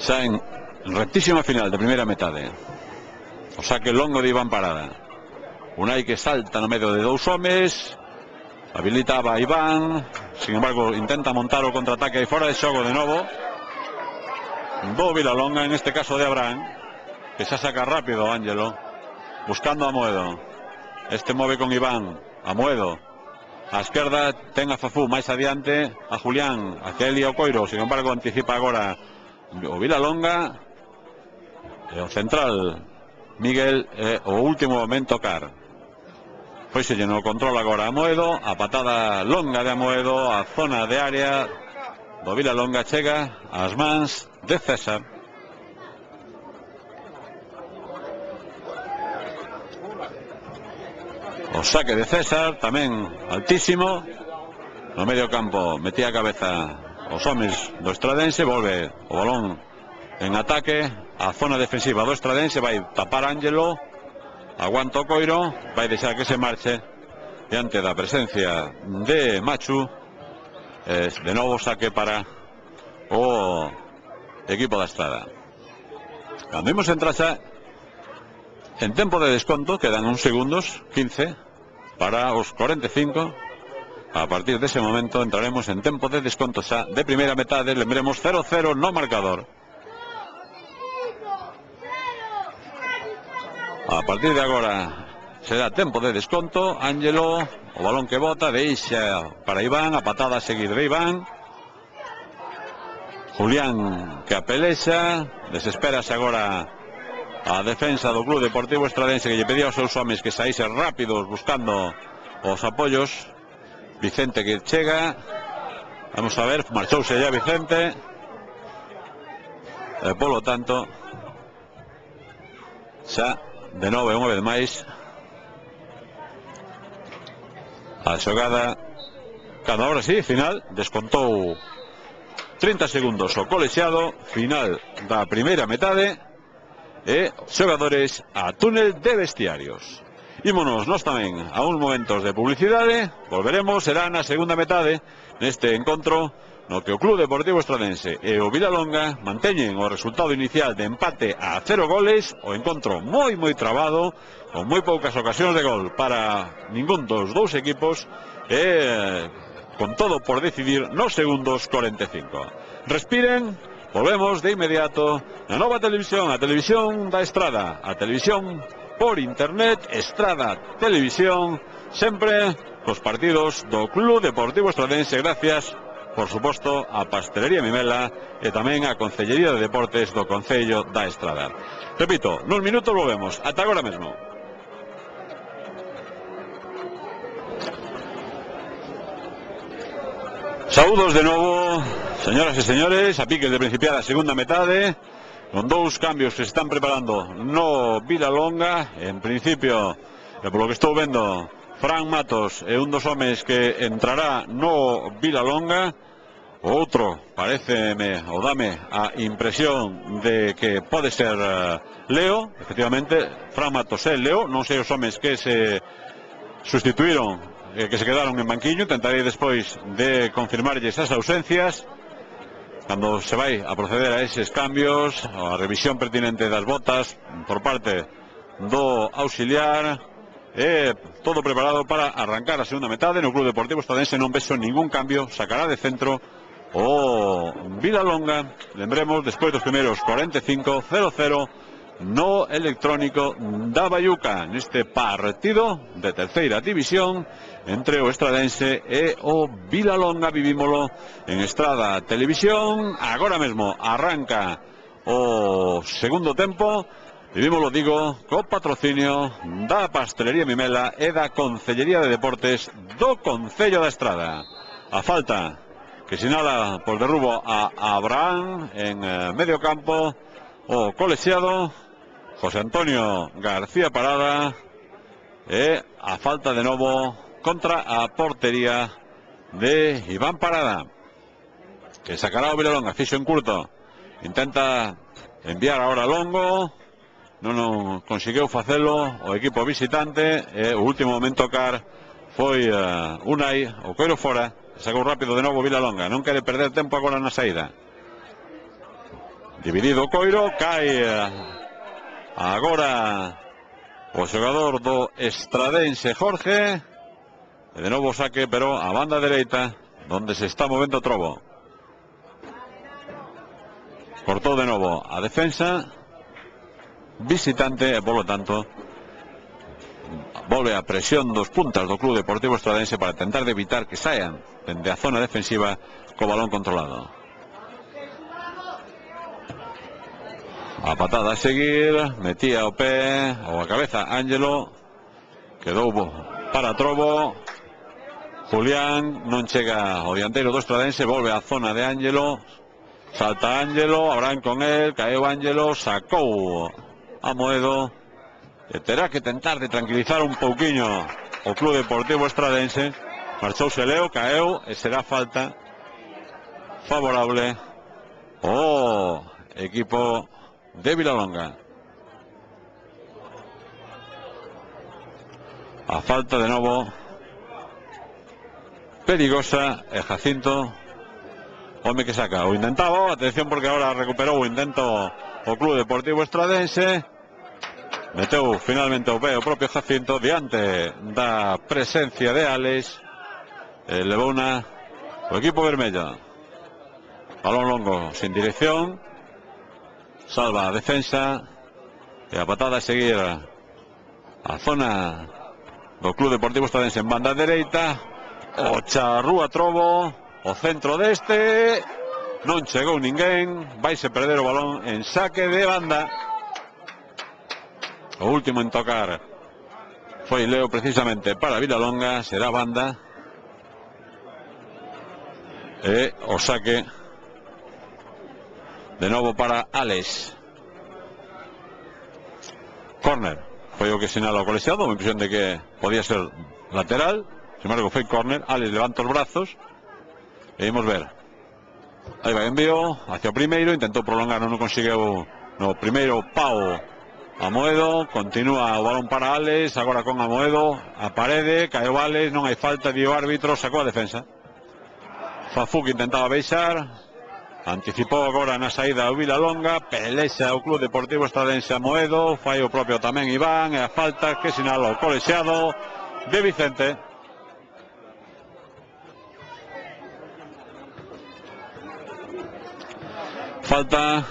Xa en rectísima final de primeira metade. O saque longo de Iván Parada. Unai que salta no medio de 2 homes, habilitaba a Iván, sin embargo intenta montar o contraataque aí fora de xogo de novo do Vilalonga, en este caso de Abraham, que xa saca rápido Ángelo buscando a Moedo. Este move con Iván, a Moedo a esquerda, ten a Fafú máis adiante, a Julián hacia Eli o Coiro, sin embargo anticipa agora o Vilalonga, e o central Miguel, o último momento tocar. Pois se llenou o control agora a Moedo, a patada longa de Amoedo, a zona de área do Vilalonga chega ás mans de César. O saque de César, tamén altísimo, no medio campo metía a cabeza os homes do Estradense, volve o balón en ataque, a zona defensiva do Estradense, vai tapar Ángelo, aguanta o Coiro, vai deixar que se marche diante da presencia de Machu. De novo saque para o equipo da Estrada. Cando imos entrar xa en tempo de desconto, quedan uns segundos, 15 para os 45. A partir dese momento entraremos en tempo de desconto xa de primeira metade. Lembremos 0-0 no marcador. A partir de agora será tempo de desconto. Ángelo, o balón que bota, deixa para Iván, a patada a seguir de Iván. Julián que apelexa, desespérase agora a defensa do Club Deportivo Estradense, que lle pedía aos seus homes que saísen rápidos buscando os apoios. Vicente que chega, vamos a ver, marchouse ya Vicente, e polo tanto xa de novo unha vez máis a xogada, cando ahora sí, final, descontou 30 segundos o colexiado, final da primeira metade, e xogadores a túnel de vestiarios. Ímonos nós tamén a uns momentos de publicidade, volveremos, será na segunda metade neste encontro no que o Club Deportivo Estradense e o Vilalonga manteñen o resultado inicial de empate a 0 goles, o encontro moi trabado, con moi poucas ocasións de gol para ningún dos dous equipos, e con todo por decidir nos segundos 45. Respiren, volvemos de inmediato na nova televisión, a televisión da Estrada, a televisión por internet, Estrada Televisión, sempre cos partidos do Club Deportivo Estradense, gracias, por suposto, a Pastelería Mimela e tamén a Concellería de Deportes do Concello da Estrada. Repito, nuns minutos volvemos, ata agora mesmo. Saúdos de novo, señoras e señores, a piques de principiar a segunda metade, con dous cambios que se están preparando no Vilalonga. En principio, polo que estou vendo, Fran Matos é un dos homes que entrará no Vilalonga. O outro, pareceme, ou dame a impresión de que pode ser Leo. Efectivamente, Fran Matos é Leo, non sei os homes que se sustituíron, que se quedaron en banquiño. Intentarei despois de confirmarlles as ausencias cando se vai a proceder a eses cambios, a revisión pertinente das botas por parte do auxiliar, e todo preparado para arrancar a segunda metade. No Club Deportivo Estradense non vexo ningún cambio, sacará de centro o Vilalonga. Lembremos, despois dos primeiros 45, 0-0 no electrónico da Baiuca, neste partido de terceira división entre o Estradense e o Vilalonga. Vivímolo en Estrada Televisión. Agora mesmo arranca o segundo tempo. Vivímolo, digo, co patrocinio da Pastelería Mimela e da Concellería de Deportes do Concello da Estrada. A falta que sinala por derrubo a Abraham en medio campo o colexiado José Antonio García Parada, e a falta de novo contra a portería de Iván Parada, que sacará o Vilalonga. Fixo en curto, intenta enviar ahora longo, non conseguiu facelo o equipo visitante, e o último momento car foi Unai, o coiro fora. Sacou rápido de novo Vilalonga, non quere perder tempo agora na saída. Dividido o coiro, cae agora o xogador do Estradense, Jorge, e de novo saque, pero a banda dereita, donde se está movendo Trobo. Cortou de novo a defensa visitante, e polo tanto volve a presión dos puntas do Club Deportivo Estradense para tentar de evitar que saian dende a zona defensiva co balón controlado. A patada a seguir, metía o pé ou a cabeza Ángelo, quedou para Trobo. Julián non chega o dianteiro do Estradense, volve á zona de Ángelo, salta Ángelo, Abraham con él, caeu Ángelo, sacou a Moedo, e terá que tentar de tranquilizar un pouquiño o Club Deportivo Estradense. Marchouse Leo, caeu, e será falta favorable o equipo de Vilalonga. A falta de novo perigosa, e Jacinto, home que saca, o intentaba, atención porque agora recuperou o intento o Club Deportivo Estradense. Meteu finalmente o pé o propio Jacinto diante da presencia de Alex, levou o equipo vermello. Balón longo sin dirección, salva a defensa, e a patada a seguir a zona do Club Deportivo Estradense en banda dereita. O charrúa Trobo, o centro deste, non chegou ninguén, vaise perder o balón en saque de banda. O último en tocar foi Leo, precisamente para Vilalonga. Será banda, e o saque de novo para Alex. Córner foi o que sinala o colexiado, a impresión de que podía ser lateral. Sin embargo foi córner. Alex levanta os brazos e imos ver. Aí vai envío hacia o primeiro, intentou prolongar, non conseguiu no primeiro pau a Moedo, continúa o balón para Alex, agora con a Moedo, a parede, caeu Alex, non hai falta, dio árbitro, sacou a defensa. Fafú que intentaba beixar, anticipou agora na saída o Vilalonga, pelexa o Club Deportivo Estradense a Moedo, fai o propio tamén Iván, e a falta que sinala o colexiado de Vicente. Falta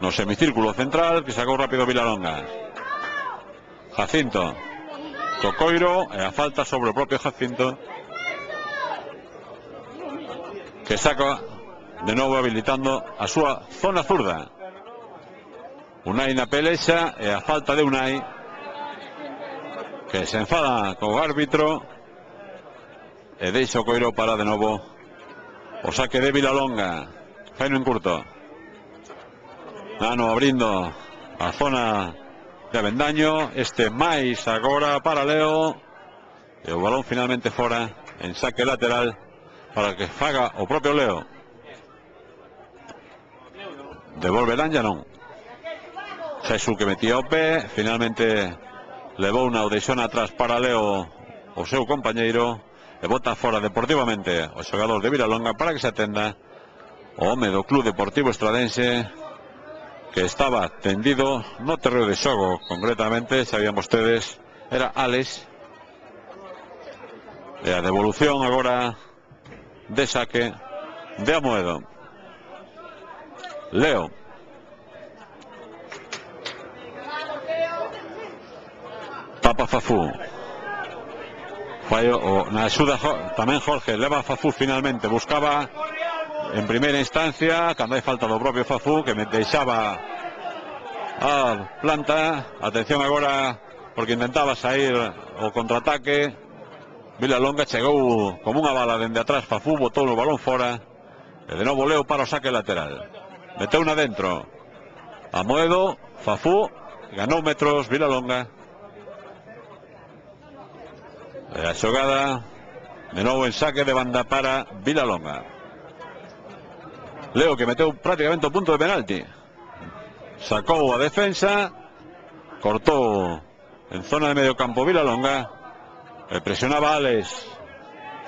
no semicírculo central, que sacou rápido Vilalonga. Jacinto Tocoiro, e a falta sobre o propio Jacinto, que saca de novo habilitando a súa zona zurda. Unai na pelexa, e a falta de Unai, que se enfada co árbitro e deixa o coiro para de novo O saque de Vilalonga. Faino en curto. Nano abrindo a zona de Avendaño. Mais agora para Leo. E o balón finalmente fora en saque lateral para que faga o propio Leo. Devolverán ya non. Xesu que metía o pé. Finalmente levou unha audición atrás para Leo o seu compañeiro. E bota fora deportivamente o xogador de Vilalonga para que se atenda o home do Club Deportivo Estradense, que estaba tendido no terreo de xogo. Concretamente, sabían vostedes, era Alex. E a devolución agora de saque de Amoedo. Leo. Tapa Fafú. Fallo na axuda tamén Jorge. Leva a Fafú finalmente. Buscaba en primeira instancia, cando hai falta do propio Fafú, que me deixaba a planta. Atención agora, porque intentaba sair o contraataque. Vilalonga chegou como unha bala dende atrás. Fafú botou o balón fora. E de novo Leo para o saque lateral. Meteu una dentro. Amoedo, Fafú, ganou metros Vilalonga. E a xogada de novo en saque de banda para Vilalonga. Leo que meteu prácticamente o punto de penalti. Sacou a defensa. Cortou en zona de medio campo Vilalonga. E presionaba Alex.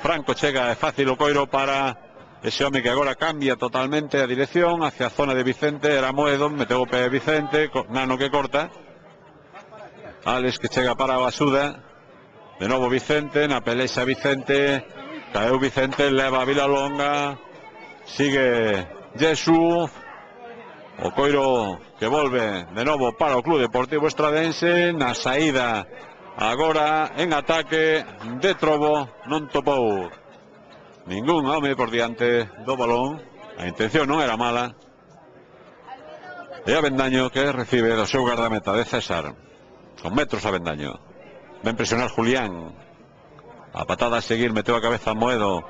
Franco chega, é fácil o coiro para ese home que agora cambia totalmente a dirección hacia a zona de Vicente. Era Amoedo, meteu o pé Vicente. Nano que corta. Alex que chega para a axuda. De novo Vicente, na pelexa Vicente. Caeu Vicente, leva a Vilalonga. Sigue Jesús. O coiro que volve de novo para o Club Deportivo Estradense. Na saída agora en ataque de Trobo. Non topou ningún home por diante do balón. A intención non era mala. E Avendaño que recibe do seu guardameta de César. Con metros Avendaño. Ven presionar Julián. A patada a seguir, meteu a cabeza Amoedo.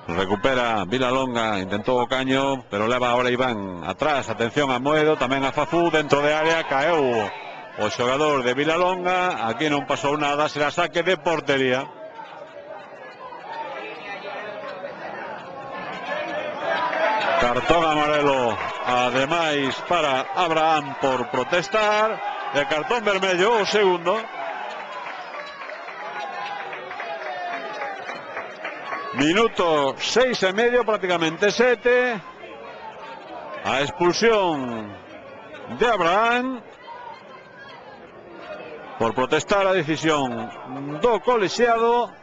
Recupera Vilalonga, intentou o caño, pero leva ahora Iván atrás. Atención a Amoedo, tamén a Fafú dentro de área. Caeu o xogador de Vilalonga. Aquí non pasou nada, será saque de portería. Cartón amarelo ademais para Abraham por protestar. E cartón vermello o segundo. Minuto 6,5, prácticamente 7. A expulsión de Abraham por protestar a decisión do colexiado.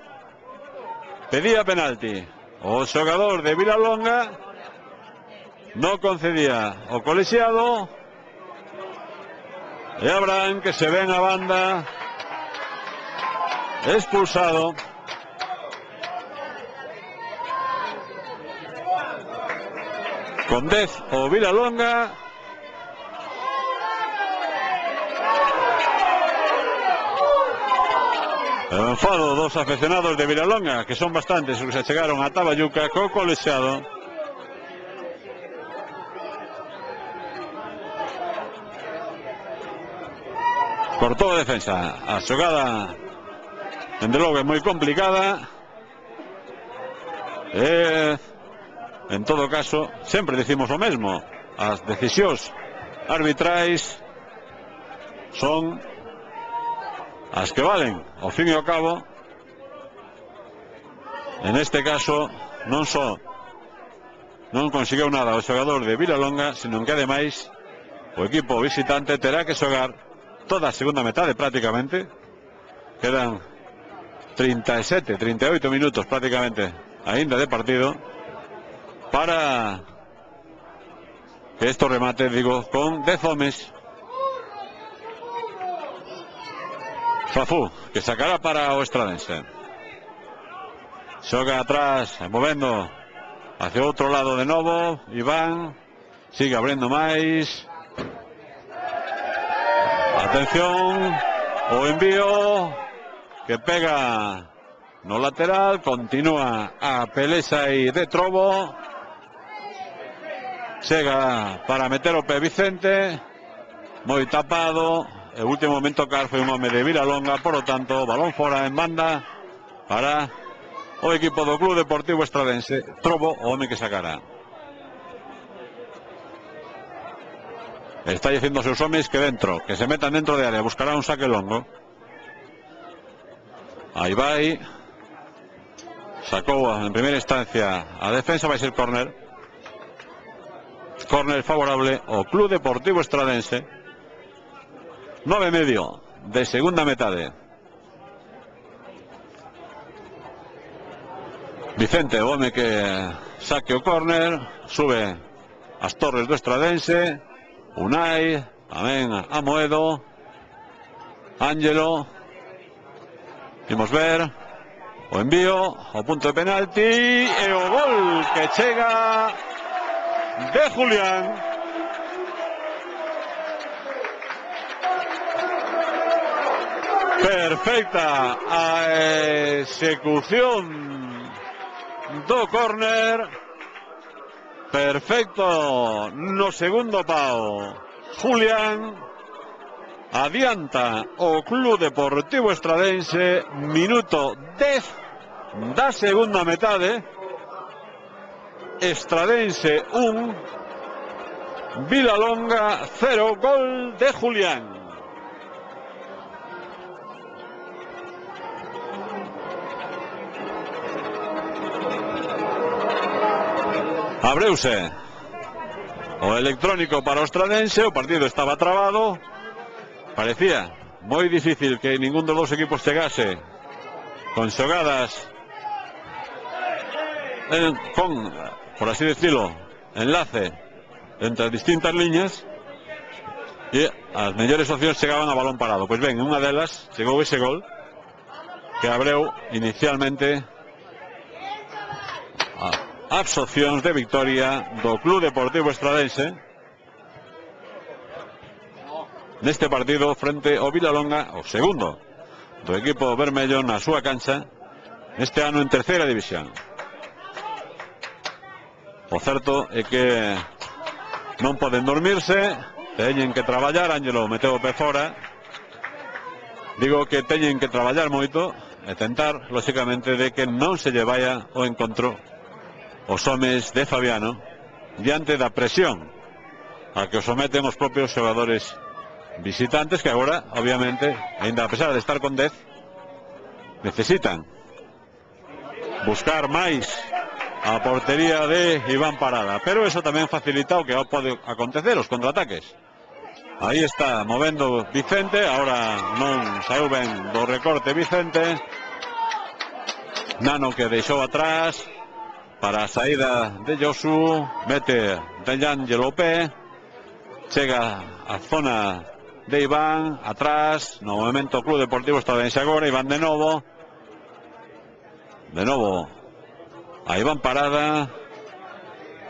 Pedía penalti o xogador de Vilalonga. No concedía o colexiado. E Abraham que se ve en a banda expulsado. Con 10 o Vilalonga. El enfado dos aficionados de Vilalonga, que son bastantes os que se chegaron a Tabayuca co colexiado. Cortou a defensa. A xogada dende logo é moi complicada. En todo caso, sempre decimos o mesmo. As decisións arbitrais son as que valen. Ao fin e ao cabo, en este caso, non só non conseguiu nada o xogador de Vilalonga, senón que ademais o equipo visitante terá que xogar toda a segunda metade prácticamente. Quedan 37, 38 minutos prácticamente aínda de partido, para que esto remate, digo, con 10 homes. Fafú, que sacará para o Estradense. Xoga atrás, movendo hacia outro lado de novo. Iván sigue abrindo máis. Atención, o envío que pega no lateral, continúa a pelesa y de Trobo. Chega para meter o pé Vicente, moi tapado. El último momento car foi un home de Vilalonga, por lo tanto, balón fora en banda para o equipo do Club Deportivo Estradense. Trobo, o home que sacará. Está diciendo a seus homes que dentro, que se metan dentro de área, buscará un saque longo. Aí vai. Sacou en primeira instancia a defensa, vai ser córner. Córner favorable ao Club Deportivo Estradense. 9:30 de segunda metade. Vicente, o home que saque o córner, sube as torres do Estradense. Unai, tamén a Moedo, Ángelo. Imos ver o envío ao punto de penalti e o gol que chega de Julián. Perfecta a execución do córner. Perfecto no segundo pau. Julián adianta o Club Deportivo Estradense. Minuto 10 da segunda metade. Estradense 1, Vilalonga 0, gol de Julián. Abreuse o electrónico para o Estradense. O partido estaba trabado. Parecía moi difícil que ningún dos dos equipos chegase con xogadas con, por así decirlo, enlace entre as distintas liñas, e as mellores opcións chegaban a balón parado. Pois ben, en unha delas chegou ese gol que abreu inicialmente absorcións de victoria do Club Deportivo Estradense neste partido frente ao Vilalonga, o segundo do equipo vermello na súa cancha este ano en terceira división. O certo é que non poden dormirse, teñen que traballar. Ángelo meteu o pé fora. Digo que teñen que traballar moito e tentar, lóxicamente, de que non se lle vaya o encontro os homes de Fabiano diante da presión a que os someten os propios xogadores visitantes, que agora, obviamente, aínda a pesar de estar con 10, necesitan buscar máis a portería de Iván Parada, pero eso tamén facilita o que pode acontecer, os contraataques. Aí está movendo Vicente, ahora non saiu ben do recorte Vicente. Nano que deixou atrás para a saída de Josu, mete de Ángelo pé, chega a zona de Iván, atrás, no momento Club Deportivo Estradense agora. Iván de novo a Iván Parada,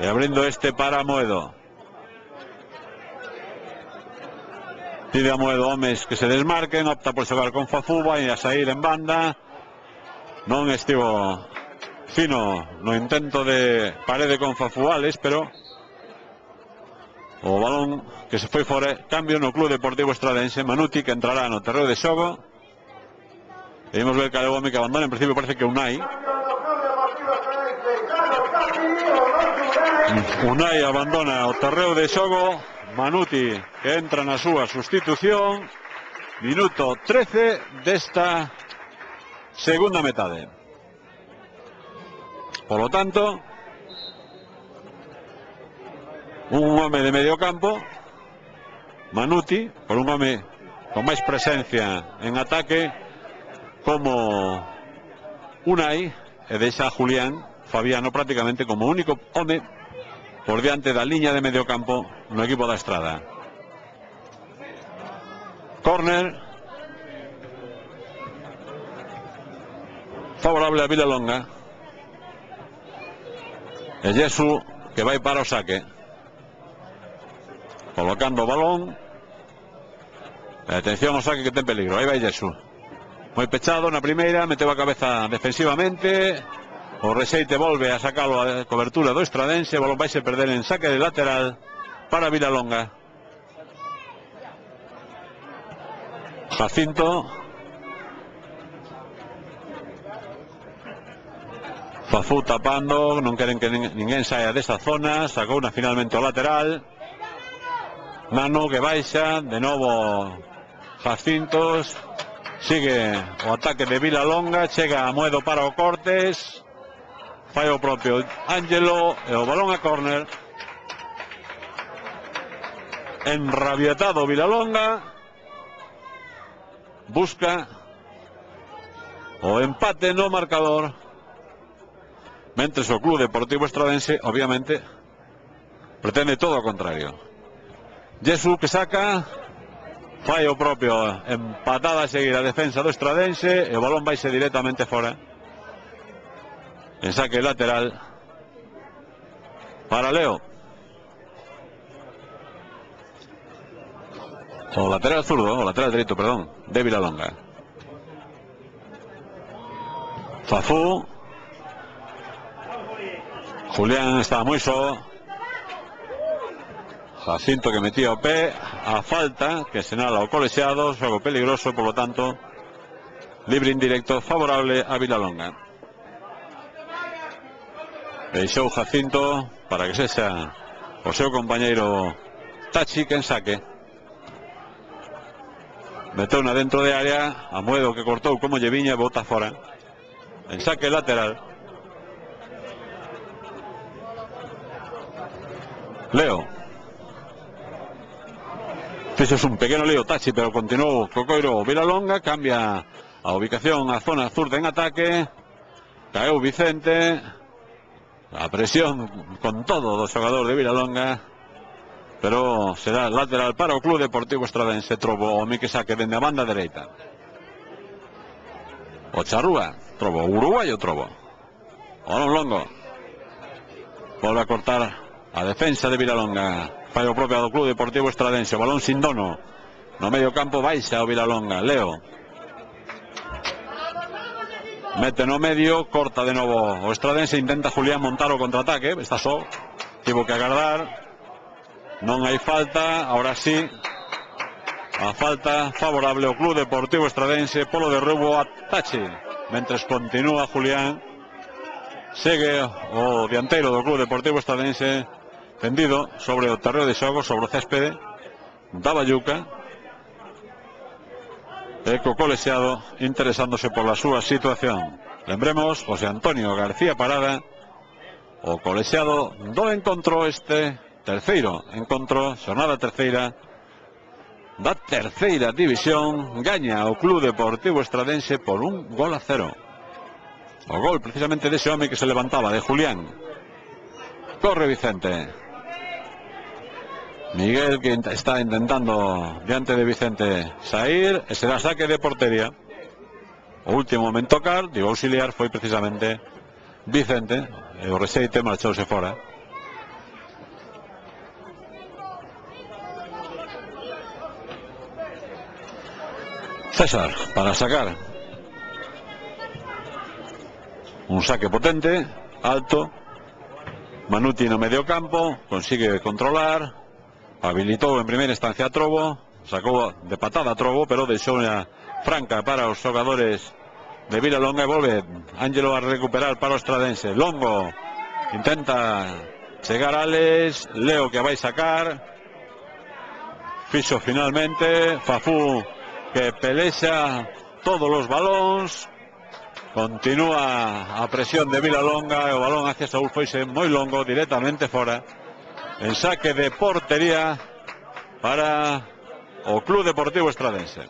e abrindo este para Moedo. Pide a Moedo homes que se desmarquen, opta por xogar con Fafuba e a sair en banda. Non estivo fino no intento de parede con Fafuales, pero o balón que se foi fora. Cambio no Club Deportivo Estradense. Manuti que entrará no terreo de xogo. E vimos ver que o home que abandona, en principio parece que Unai abandona o terreo de xogo. Manuti que entra na súa sustitución. Minuto 13 desta segunda metade. Por lo tanto, un home de medio campo, Manuti, por un home con máis presencia en ataque como Unai, e deixa a Julián Fabiano prácticamente como único home por diante da liña de medio campo no equipo da Estrada. Córner favorable a Vilalonga. E Jesu que vai para o saque, colocando o balón. Atención ao saque que ten peligro. Aí vai Jesu. moi pechado na primeira, meteu a cabeza defensivamente. O Rexeite volve a sacarlo a cobertura do Estradense. O balón vai se perder en saque de lateral para Vilalonga. Jacinto. Fafú tapando, non queren que ninguén saia desta zona. Sacou una finalmente o lateral. Nano que baixa, de novo Jacintos. Sigue o ataque de Vilalonga. Chega a Moedo para o Cortes. Fai o propio Ángelo e o balón a córner. Enrabietado Vilalonga. Busca o empate no marcador. Mentres o Club Deportivo Estradense, obviamente, pretende todo o contrario. Jesús que saca. Fai o propio, empatada a seguir a defensa do Estradense e o balón vaise directamente fora. En saque lateral para Leo. O lateral zurdo, o lateral dereito, perdón, de Vilalonga. Fafú. Julián estaba moi só. Jacinto que metía o pé. A falta que senala o colexiado. Xogo peligroso, por lo tanto libre indirecto favorable a Vilalonga. Deixou Jacinto para que sexa o seu compañeiro Tachi que en saque. Meteu na dentro de área. A Moedo que cortou como lle viña e bota fora. En saque lateral. Leo. Fixos un pequeno lío Tachi, pero continuou Cocoiro Vilalonga. Cambia a ubicación a zona zurda en ataque. Caeu Vicente. A presión con todo do xogador de Vilalonga. Pero será lateral para o Club Deportivo Estradense. Trobo o que saque dende a banda dereita. O Charrúa. Trobo, uruguayo Trobo. O non longo. Volve a cortar a defensa de Vilalonga. Fai o propio do Club Deportivo Estradense. O balón sin dono. No medio campo baixa o Vilalonga. Leo. Mete no medio, corta de novo o Estradense, intenta Julián montar o contraataque, está só, tivo que agardar, non hai falta, ahora sí, a falta favorable ao Club Deportivo Estradense polo derrubo a Tachi, mentres continúa Julián, segue o dianteiro do Club Deportivo Estradense, tendido sobre o terreo de xogo, sobre o céspede, da Bayuca, e co colexiado interesándose pola súa situación. Lembremos, José Antonio García Parada, o colexiado do encontro este, terceiro encontro, xornada terceira, da terceira división, gaña o Club Deportivo Estradense por 1-0. O gol precisamente dese home que se levantaba, de Julián. Corre Vicente. Miguel que está intentando diante de Vicente sair e será saque de portería. O último en tocar, digo auxiliar, foi precisamente Vicente e o Rexeite marchouse fora. César para sacar un saque potente, alto. Manuti no medio campo, consigue controlar. Habilitou en primeira instancia a Trobo, sacou de patada a Trobo, pero deixou unha franca para os xogadores de Vilalonga e volve Ángelo a recuperar para o Estradense. Longo intenta chegar Alex, Leo que vai sacar, fixo finalmente, Fafú que pelexa todos os balóns, continúa a presión de Vilalonga e o balón hacia Saúl foise moi longo, directamente fora. En saque de portería para o Club Deportivo Estradense.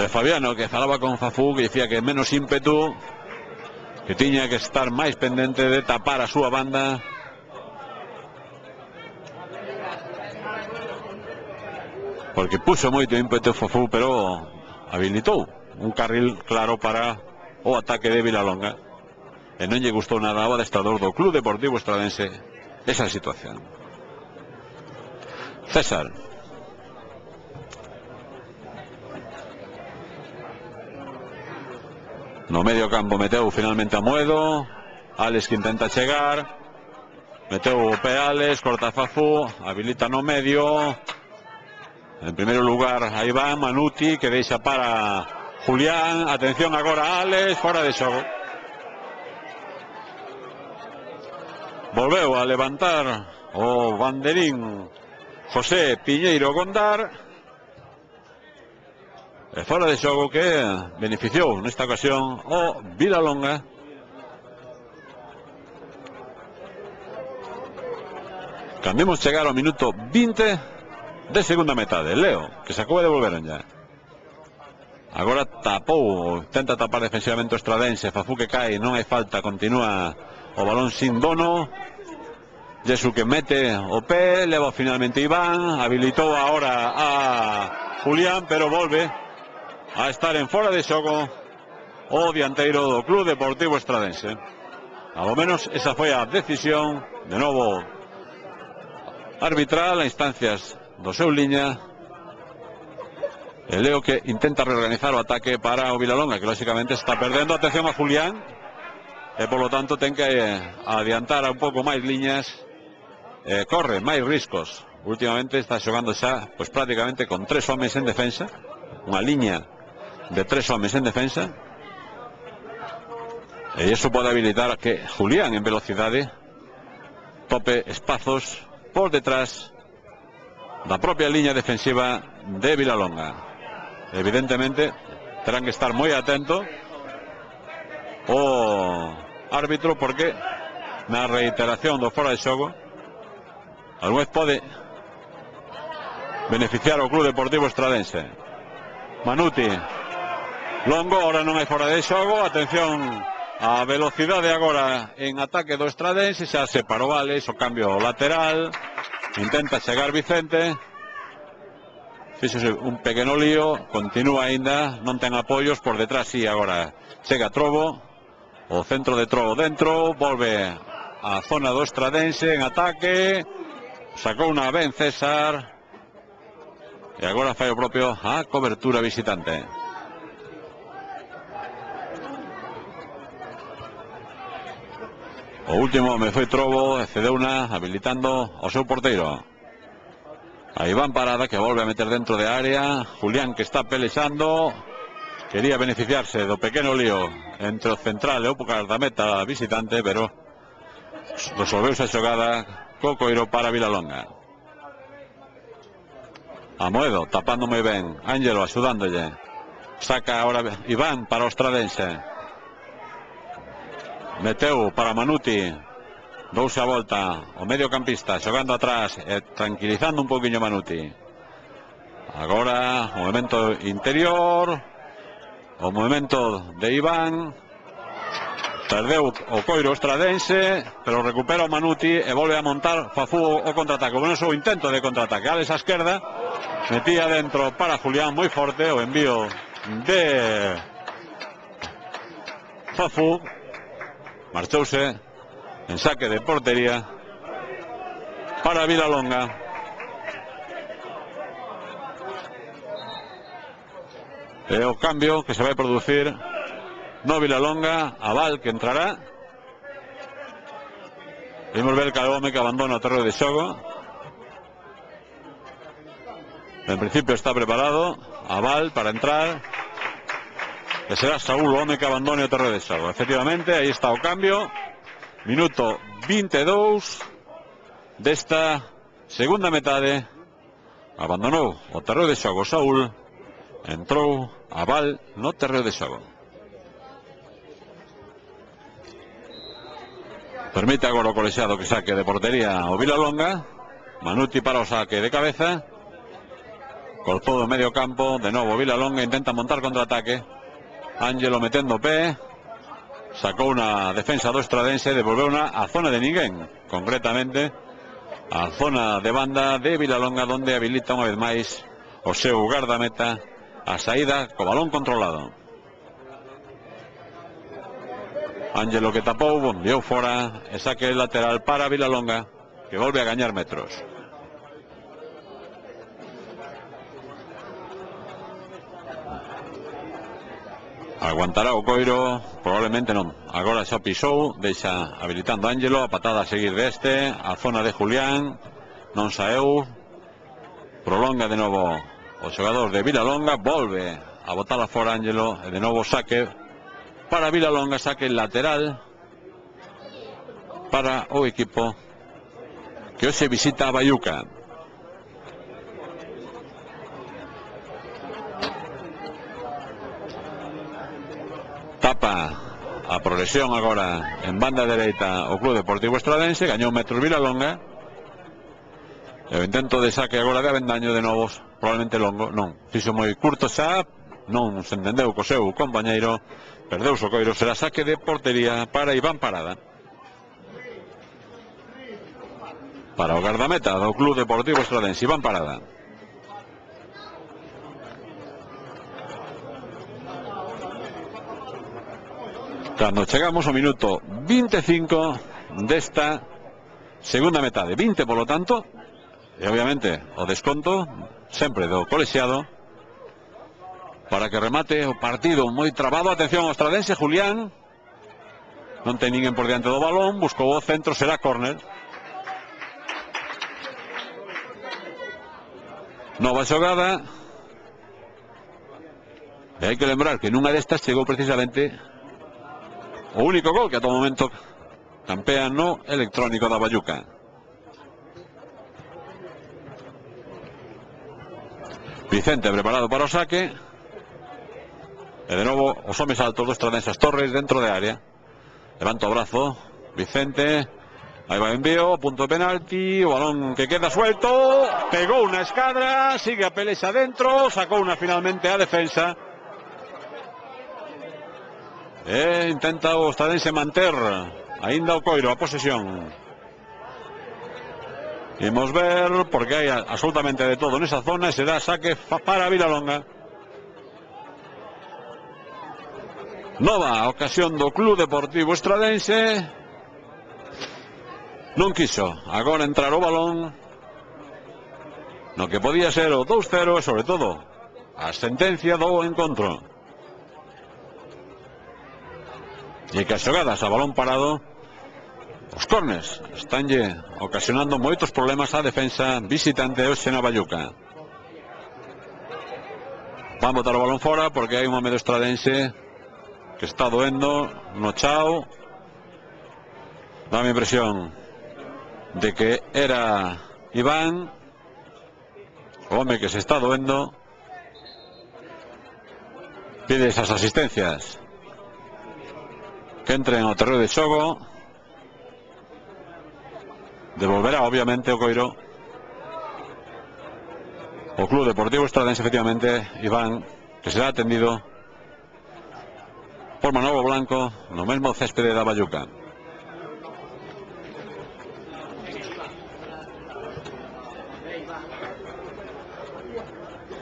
Fabiano que falaba con Fafú, que dicía que menos ímpetu, que tiña que estar máis pendente de tapar a súa banda. Porque puxo moito ímpetu Fafú, pero habilitou un carril claro para o ataque de Vilalonga. E non lle gustou nada ao adestrador do Club Deportivo Estradense esa situación. César. No medio campo meteu finalmente a Moedo. Alex que intenta chegar. Meteu o pé Alex, corta Fafú, habilita no medio. En primeiro lugar a Iván, Manuti que deixa para Julián. Atención agora Alex, fora de xogo. Volveu a levantar o banderín José Piñeiro Gondar. E fora de xogo que beneficiou nesta ocasión o Vilalonga. Cambiamos chegar ao minuto 20 de segunda metade. Leo, que se acaba de volver ya. Agora tapou, tenta tapar defensivamente o estradense. Fafú que cae, non hai falta, continúa o balón sin dono. Jesu que mete o pé, leva finalmente Iván, habilitou agora a Julián, pero volve a estar en fora de xogo o dianteiro do Club Deportivo Estradense. A lo menos esa foi a decisión de novo arbitral a instancias do seu liña. E Leo que intenta reorganizar o ataque para o Vilalonga, que lógicamente está perdendo. Atención a Julián, e polo tanto ten que adiantar a un pouco máis liñas, corre máis riscos. Últimamente está xogando xa pois prácticamente con 3 homes en defensa, unha liña de 3 homes en defensa, e iso pode habilitar que Julián en velocidade tope espazos por detrás da propia liña defensiva de Vilalonga. Evidentemente terán que estar moi atento o árbitro, porque na reiteración do fora de xogo algún vez pode beneficiar o Club Deportivo Estradense. Manuti longo, ahora non hai fora de xogo. Atención a velocidade agora en ataque do Estradense. Xa se parou Alex, o cambio lateral. Intenta chegar Vicente. Fíxose un pequeno lío. Continúa aínda, non ten apoios. Por detrás sí, agora chega Trobo. O centro de Trobo dentro. Volve a zona do Estradense en ataque. Sacou unha ben César. E agora fai o propio a cobertura visitante. O último me foi Trobo, cedeu unha habilitando o seu porteiro. A Iván Parada que volve a meter dentro de área. Julián que está pelexando. Quería beneficiarse do pequeno lío entre o central e o guardameta visitante, pero resolveuse a xogada co coiro para Vilalonga. A Moedo tapando moi ben. Ángelo axudándolle. Saca agora Iván para o Estradense. Meteu para Manuti. Douse a volta o mediocampista xogando atrás e tranquilizando un poquinho Manuti. Agora o movimento interior, o movimento de Iván. Perdeu o coiro Estradense, pero recupera o Manuti e volve a montar Fafú o contraataque. Bueno, o intento de contraataque. Alex a esquerda, metía dentro para Julián moi forte. O envío de Fafú. Marchouse en saque de portería para Vilalonga. E o cambio que se vai producir no Vilalonga, a Val que entrará. Vimos ver que home que abandona o terreno de xogo. En principio está preparado a Val para entrar. Que será Saúl o home que abandone o terreno de xogo. Efectivamente, aí está o cambio. Minuto 22 desta segunda metade. Abandonou o terreno de xogo Saúl. Entrou a Val no terreno de xogo. Permite agora o colexiado que saque de portería o Vilalonga. Manuti para o saque de cabeza. Cortou do medio campo. De novo Vilalonga intenta montar contraataque. Ángelo metendo pé. Sacou unha defensa do Estradense. Devolveu unha a zona de ninguén. Concretamente a zona de banda de Vilalonga, donde habilita unha vez máis o seu guardameta a saída co balón controlado. Ángelo que tapou, enviou fora e saque lateral para Vilalonga, que volve a gañar metros. Aguantará o Coiro, probablemente non. Agora xa pisou, deixa habilitando Ángelo, a patada a seguir deste, a zona de Julián, non saeu, prolonga de novo o xogador de Vilalonga, volve a botar fora Ángelo, e de novo saque para Vilalonga, saque lateral para o equipo que hoxe visita a Baiuca. Tapa a progresión agora en banda dereita o Club Deportivo Estradense, gañou metros Vilalonga, e o intento de saque agora de Avendaño de novos, probablemente longo, non, fixo moi curto xa, non se entendeu co seu compañeiro, perdeu o Coiro, será saque de portería para Iván Parada. Para o guardameta do Club Deportivo Estradense, Iván Parada. Cando chegamos ao minuto 25 desta segunda metade, 20 polo tanto, e obviamente o desconto sempre do colexiado para que remate o partido moi trabado. Atención ao Estradense, Julián non ten ninguén por diante do balón, buscou o centro, será córner. Nova xogada, e hai que lembrar que nunha destas chegou precisamente o único gol que a todo momento campea no electrónico da Baiuca. Vicente preparado para o saque, e de novo os homes altos do Estradense, Torres dentro de área, levanta o brazo Vicente, aí va o envío, punto de penalti, o balón que queda suelto, pegou unha escadra, sigue a pelexa dentro, sacou unha finalmente a defensa, e intenta o Estradense manter aínda o Coiro a posesión. Imos ver, porque hai absolutamente de todo nesa zona, e será saque para Vilalonga. Nova ocasión do Club Deportivo Estradense, non quiso agora entrar o balón no que podía ser o 2-0, e sobre todo a sentencia do encontro. E que as xogadas a balón parado, os corners, estánlle ocasionando moitos problemas á defensa visitante hoxe na Baiuca. Van botar o balón fora porque hai un home do Estradense que está doendo no chao. Dá-me impresión de que era Iván, o home que se está doendo. Pide esas asistencias que entren ao terreo de xogo. Devolverá obviamente o Coiro o Club Deportivo Estradense, efectivamente, Iván, que será atendido por Manolo Blanco no mesmo céspede da Baiuca.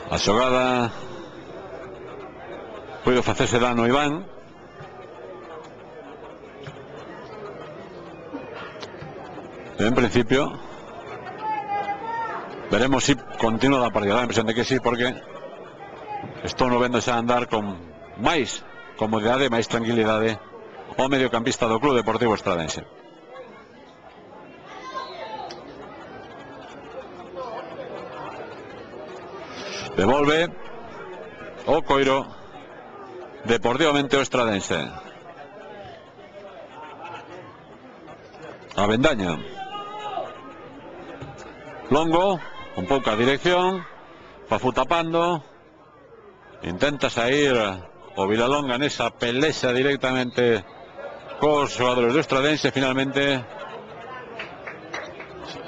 A xogada puido facerse dano Iván. En principio veremos si continúa a partida. Da impresión de que sí, porque estou no vendo xa andar con máis comodidade, máis tranquilidade o mediocampista do Club Deportivo Estradense. Devolve o Coiro deportivamente o Estradense. Avendaño longo, con pouca dirección, Fafu tapando, intenta sair o Vilalonga nesa pelexa directamente cos xogadores do Estradense. Finalmente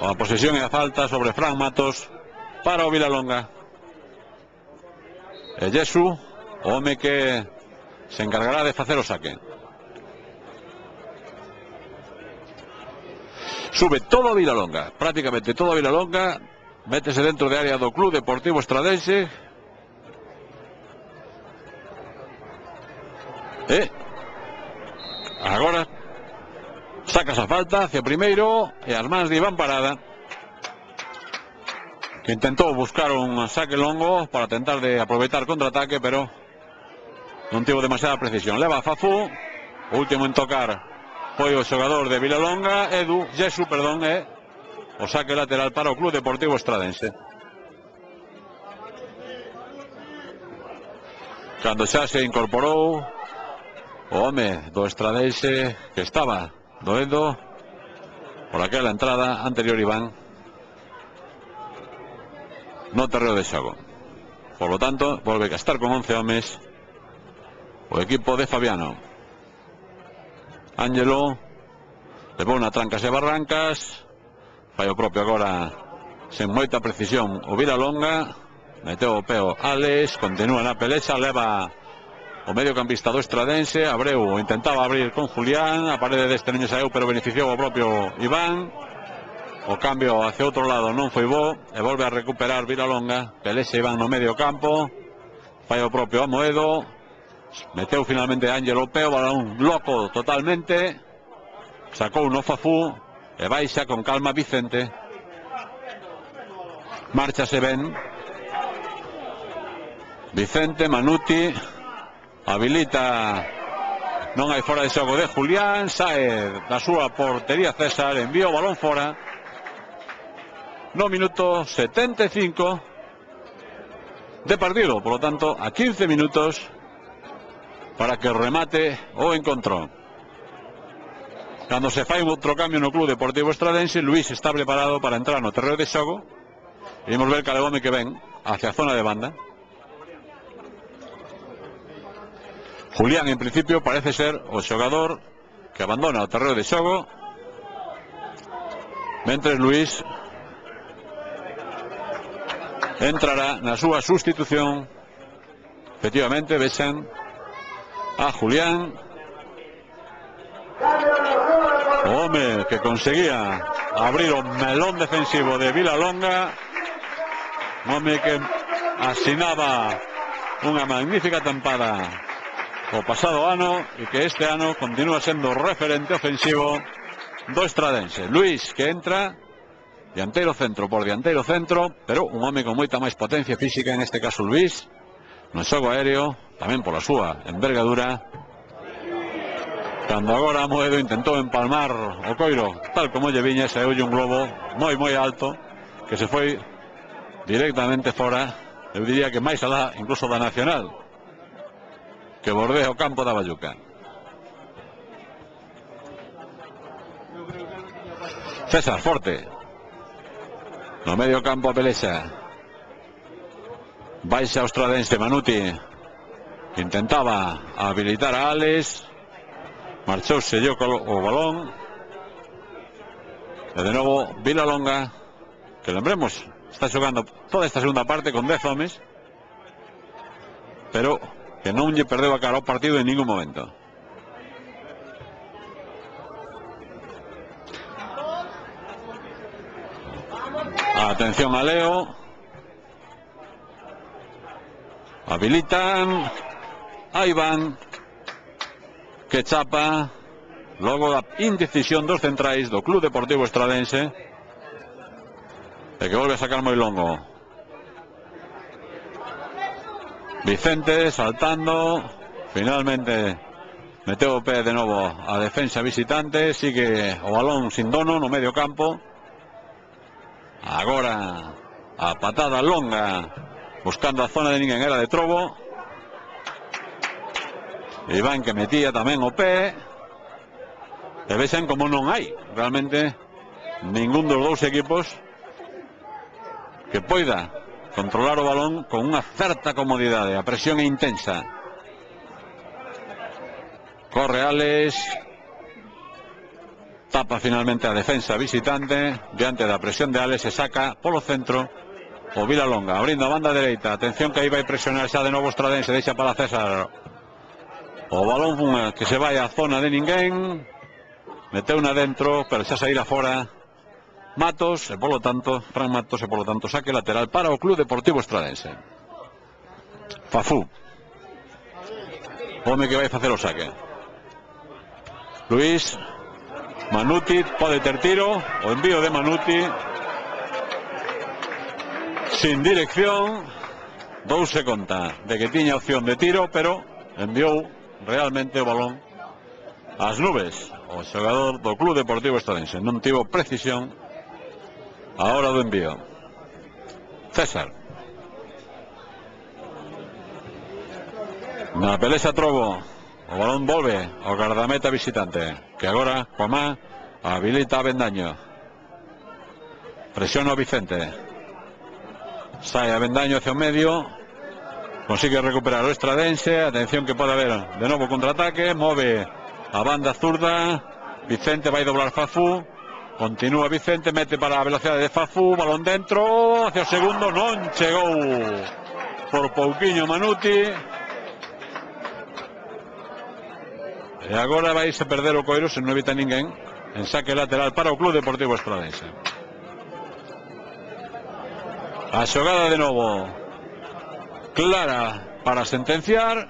a posesión e a falta sobre Fran Matos para o Vilalonga. E Jesu, o home que se encargará de facer o saque. Sube todo Vilalonga, prácticamente todo Vilalonga, métese dentro de área do Club Deportivo Estradense. E agora sacas a falta hacia primeiro e as mans de Iván Parada, que intentou buscar un saque longo para tentar de aproveitar contraataque, pero non tivo demasiada precisión. Leva Fafú, o último en tocar foi o xogador de Vilalonga, Jesu, perdón, o saque lateral para o Club Deportivo Estradense. Cando xa se incorporou o home do Estradense que estaba doendo por aquela entrada anterior, Iván, no terreo de xogo. Por lo tanto, volve a estar con 11 homes o equipo de Fabiano. Ángelo levou na trancas e barrancas, fai o propio agora sen moita precisión o Vilalonga, meteu o peo Alex, continúa na pelexa, leva o mediocampista do Estradense. Abreu intentaba abrir con Julián, a parede deste non saiu, pero beneficiou o propio Iván. O cambio hacia outro lado non foi bo e volve a recuperar Vilalonga. Pelexa Iván no medio campo, fai o propio Amoedo, meteu finalmente Ángel o peo, balón loco totalmente, sacou no Fafú e baixa con calma Vicente. Márchase ben Vicente, Manuti habilita, non hai fora de xogo de Julián, sae da súa portería César, envía o balón fora no minuto 75 de partido. Por lo tanto, a 15 minutos para que remate o encontrón. Cando se fai outro cambio no Club Deportivo Estradense, Luís está preparado para entrar no terreo de xogo. Imos ver cal é o home que ven hacia a zona de banda. Julián, en principio, parece ser o xogador que abandona o terreo de xogo, mentres Luís entrará na súa sustitución. Efectivamente, vexan a Julián, o home que conseguía abrir o melón defensivo de Vilalonga, un home que asinaba unha magnífica tempada o pasado ano e que este ano continúa sendo referente ofensivo do Estradense. Luís, que entra dianteiro centro por dianteiro centro, pero un home con moita máis potencia física, en este caso Luís, no xogo aéreo, tamén pola súa envergadura. Cando agora Amoedo intentou empalmar o coiro tal como lle viña, saeulle un globo moi alto que se foi directamente fora, eu diría que máis alá incluso da Nacional, que bordea o campo da Bayuca. César Forte no medio campo a pelexa, baixa o Estradense. Manuti intentaba habilitar a Alex, marchou, sellou o balón e de novo Vilalonga, que lembremos está xogando toda esta segunda parte con 10 homes, pero que non lle perdeu a cara ao partido en ningún momento. Atención a Leo, habilitan a Iván, que chapa logo da indecisión dos centrais do Club Deportivo Estradense e que volve a sacar moi longo. Vicente saltando, finalmente meteu o pé de novo a defensa visitante, sigue o balón sin dono no medio campo. Agora a patada longa buscando a zona de ninguén, era de Trobo. Iván, que metía tamén o pé, e vexan como non hai realmente ningún dos dous equipos que poida controlar o balón con unha certa comodidade. A presión é intensa. Corre Alex, tapa finalmente a defensa visitante diante da presión de Alex, se saca polo centro o Vilalonga, abrindo a banda dereita. Atención que aí vai presionar xa de novo Estradense, deixa para César o balón que se vai á zona de ninguén, meteu na dentro, pero xa saíra fora Matos, e polo tanto Fran Matos, e polo tanto saque lateral para o Club Deportivo Estradense. Fafú, home que vai facer o saque. Luís, Manuti pode ter tiro, o envío de Manuti sin dirección. Douse conta de que tiña opción de tiro, pero enviou realmente o balón ás nubes. O xogador do Club Deportivo Estradense non tivo precisión a hora do envío. César. Na pelexa Trobo, o balón volve ao gardameta visitante, que agora Juanma habilita a Avendaño. Presiona o Vicente. Sai Avendaño hacia o medio. Consigue recuperar o Estradense. Atención que pode haber de novo contraataque. Move a banda zurda. Vicente vai doblar Fafú. Continúa Vicente, mete para a velocidade de Fafú. Balón dentro, hacia o segundo. Non chegou por pouquiño Manuti. E agora vais a perder o coiro se non evita ninguén. En saque lateral para o Club Deportivo Estradense. A xogada de novo clara para sentenciar.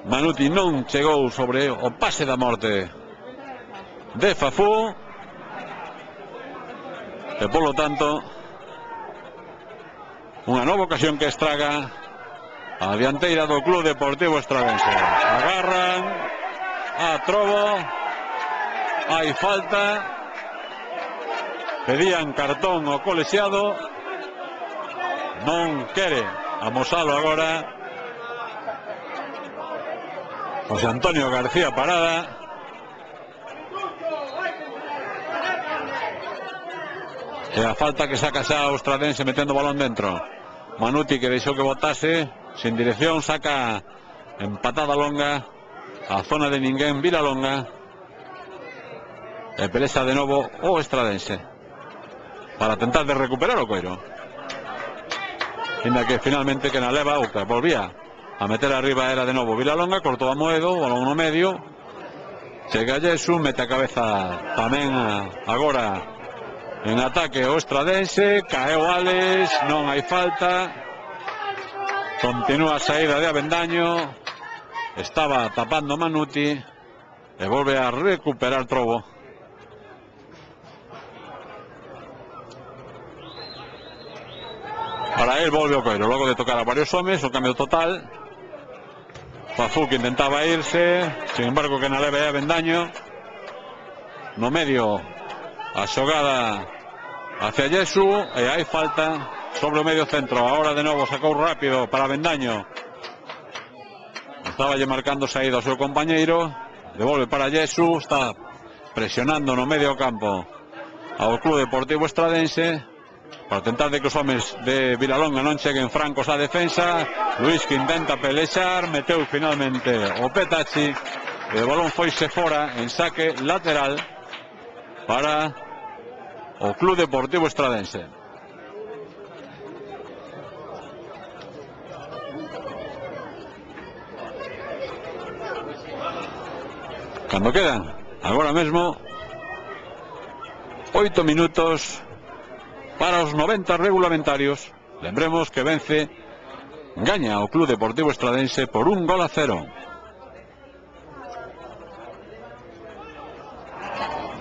Manuti non chegou sobre o pase da morte de Fafú. E polo tanto unha nova ocasión que estraga a dianteira do Club Deportivo Estradense. Agarran a Trobo. Hai falta. Pedían cartón ao colexiado. Non quere amosalo agora José Antonio García Parada. E a falta que saca xa o Estradense metendo balón dentro. Manuti, que deixou que botase sin dirección, saca en patada longa a zona de ninguén Vilalonga. E pelexa de novo o Estradense para tentar de recuperar o coiro. Ainda que finalmente que na leva outra volvía a meter arriba era de novo Vilalonga. Cortou a Moedo, balón no medio. Chega Jesús, mete a cabeza tamén agora en ataque o Estradense. Caeu Alex, non hai falta. Continúa a saída de Avendaño. Estaba tapando Manuti e volve a recuperar Trobo. Para él volve o coiro, logo de tocar a varios homes, o cambio total. Fafú que intentaba irse, sin embargo que na leve é Avendaño. No medio a xogada hacia Jesús e hai falta sobre o medio centro. Ahora de novo sacou rápido para Avendaño. Estaba lle marcando saída ao seu compañeiro. Devolve para Jesús, está presionando no medio campo ao Club Deportivo Estradense para tentar de que os homes de Vilalonga non cheguen francos á defensa. Luis que intenta pelexar, meteu finalmente o Petachi e o balón foise fora en saque lateral para o Club Deportivo Estradense. Cando quedan agora mesmo 8 minutos para os 90 regulamentarios. Lembremos que vence, gaña o Club Deportivo Estradense por 1-0.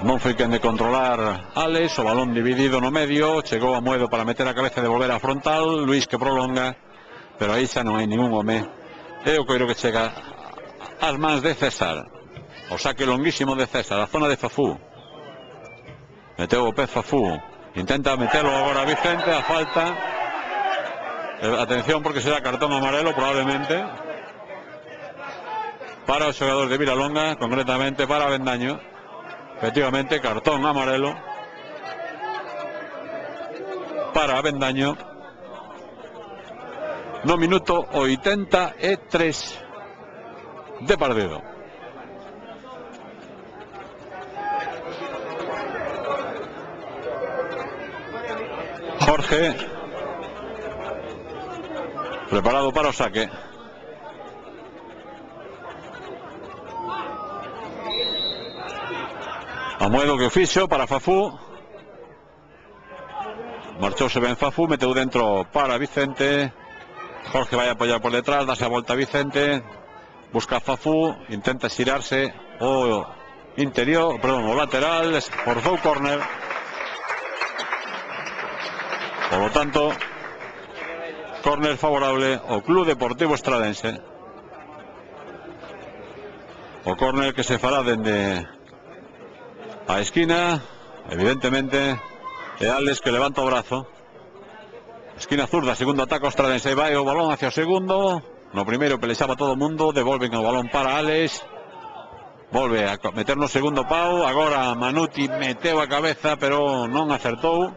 Non foi quen de controlar Alex, o balón dividido no medio. Chegou a Moedo para meter a cabeza e devolver a frontal. Luis que prolonga, pero aí xa non hai ningún home. E o coiro que chega ás mans de César. O saque longuísimo de César, a zona de Fafú. Meteu o pé Fafú. Intenta meterlo agora Vicente, a falta. Atención porque será cartón amarelo probablemente para o xogador de Vilalonga, concretamente para Avendaño. Efectivamente, cartón amarelo para Avendaño no minuto 83 de partido. Jorge preparado para o saque. Amoedo que o fixo para Fafú. Marchouse ben Fafú, meteu dentro para Vicente. Jorge vai a apoiar por detrás, dase a volta a Vicente. Busca a Fafú, intenta xirarse o interior, perdón, o lateral, forzou córner. Por lo tanto, Córner favorable ao Club Deportivo Estradense. O córner que se fará dende a esquina, evidentemente, e Alex que levanta o brazo. Esquina zurda, segundo ataque ao Estradense. Vai o balón hacia o segundo. No primeiro pelexaba todo o mundo. Devolven o balón para Alex. Volve a meter no segundo pau. Agora Manuti meteu a cabeza, pero non acertou.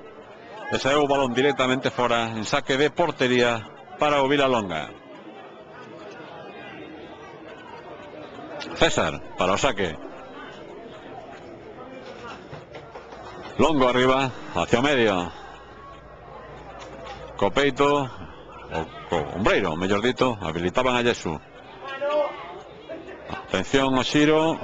E saeu o balón directamente fora en saque de portería para o Vilalonga. César para o saque. Longo arriba, hacia o medio. Copeito, o Ombreiro, mellor dito, habilitaban a Jesús. Atención ao xiro.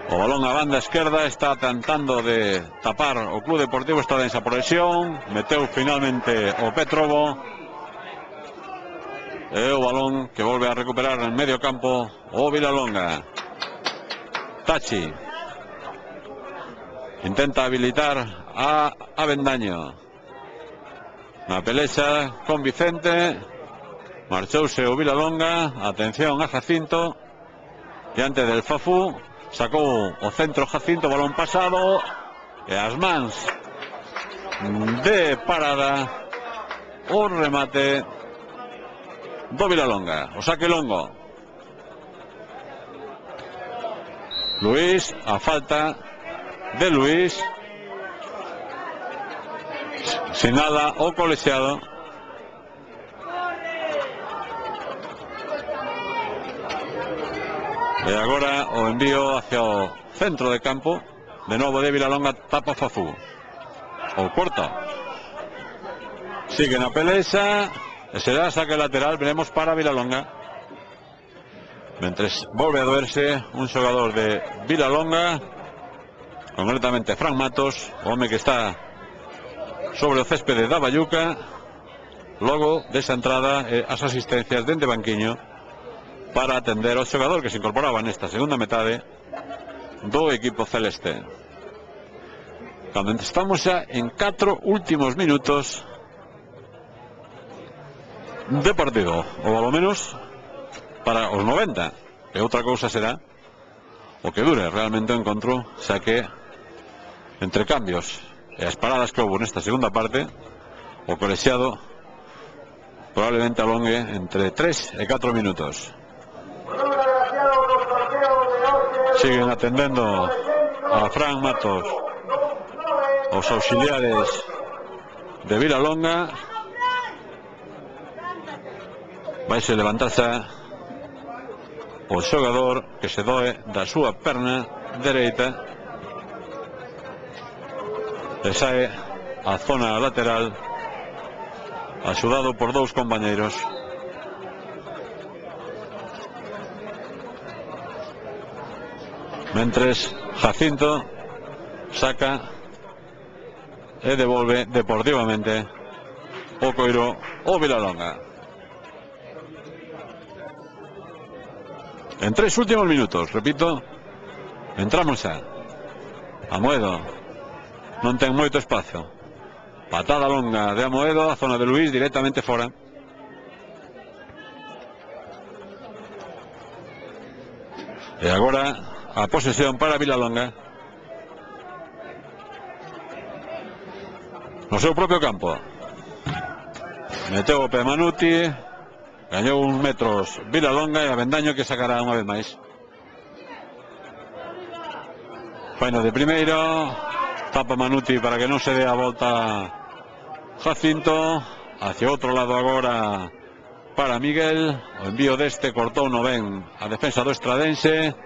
O balón a banda esquerda, está tentando de tapar o Club Deportivo Estradense a progresión. Meteu finalmente o Petrovo. E o balón que volve a recuperar en medio campo o Vilalonga. Tachi intenta habilitar a Avendaño na pelexa con Vicente. Marchouse o Vilalonga. Atención a Jacinto diante del Fafú. Sacou o centro Jacinto, balón pasado e as mans de parada o remate do Vilalonga. O saque longo. Luis, a falta de Luis. Sinala o colexiado. E agora o envío hacia o centro de campo. De novo de Vilalonga, tapa Fafú. O corta. Sigue na pelexa. E será saque lateral, veremos para Vilalonga. Mentres volve a doerse un xogador de Vilalonga, concretamente Fran Matos, o home que está sobre o céspede da Bayuca, logo desa entrada e as asistencias dende banquiño para atender ao xogador que se incorporaba nesta segunda metade do equipo celeste. Cando estamos xa en 4 últimos minutos de partido, ou ao menos para os 90, e outra cousa será o que dure realmente o encontro, xa que entre cambios e as paradas que houve nesta segunda parte, o colexiado probablemente alongue entre 3 e 4 minutos. Siguen atendendo a Fran Matos os auxiliares de Vilalonga. Vaise levantarse o xogador que se doe da súa perna dereita e sae a zona lateral axudado por dous compañeiros. Mentres Jacinto saca e devolve deportivamente o coiro o Vilalonga. En 3 últimos minutos, repito, entramos xa. Amoedo non ten moito espacio. Patada longa de Amoedo, a zona de Luis, directamente fora. E agora a posesión para Vilalonga no seu propio campo. Meteu o pé Manuti, gañou uns metros Vilalonga e Avendaño que sacará unha vez máis. Faino de primeiro, tapa Manuti para que non se dé a volta Jacinto. Hacia outro lado agora para Miguel. O envío deste cortou no ben a defensa do Estradense.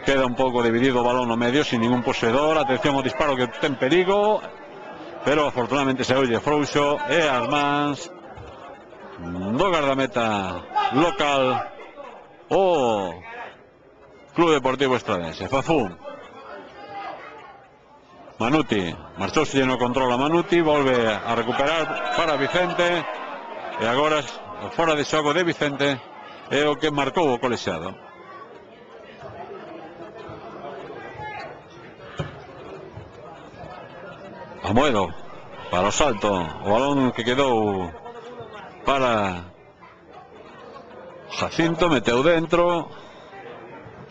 Queda un pouco dividido o balón no medio, sin ningún poseedor. Atención ao disparo que ten perigo, pero afortunadamente se oye frouxo e as mans do guardameta local o Club Deportivo Estradense. Fafú. Manuti, marchouse no control a Manuti, volve a recuperar para Vicente e agora fora de xogo de Vicente é o que marcou o colexiado. Amoedo para o salto. O balón que quedou para Jacinto, meteu dentro,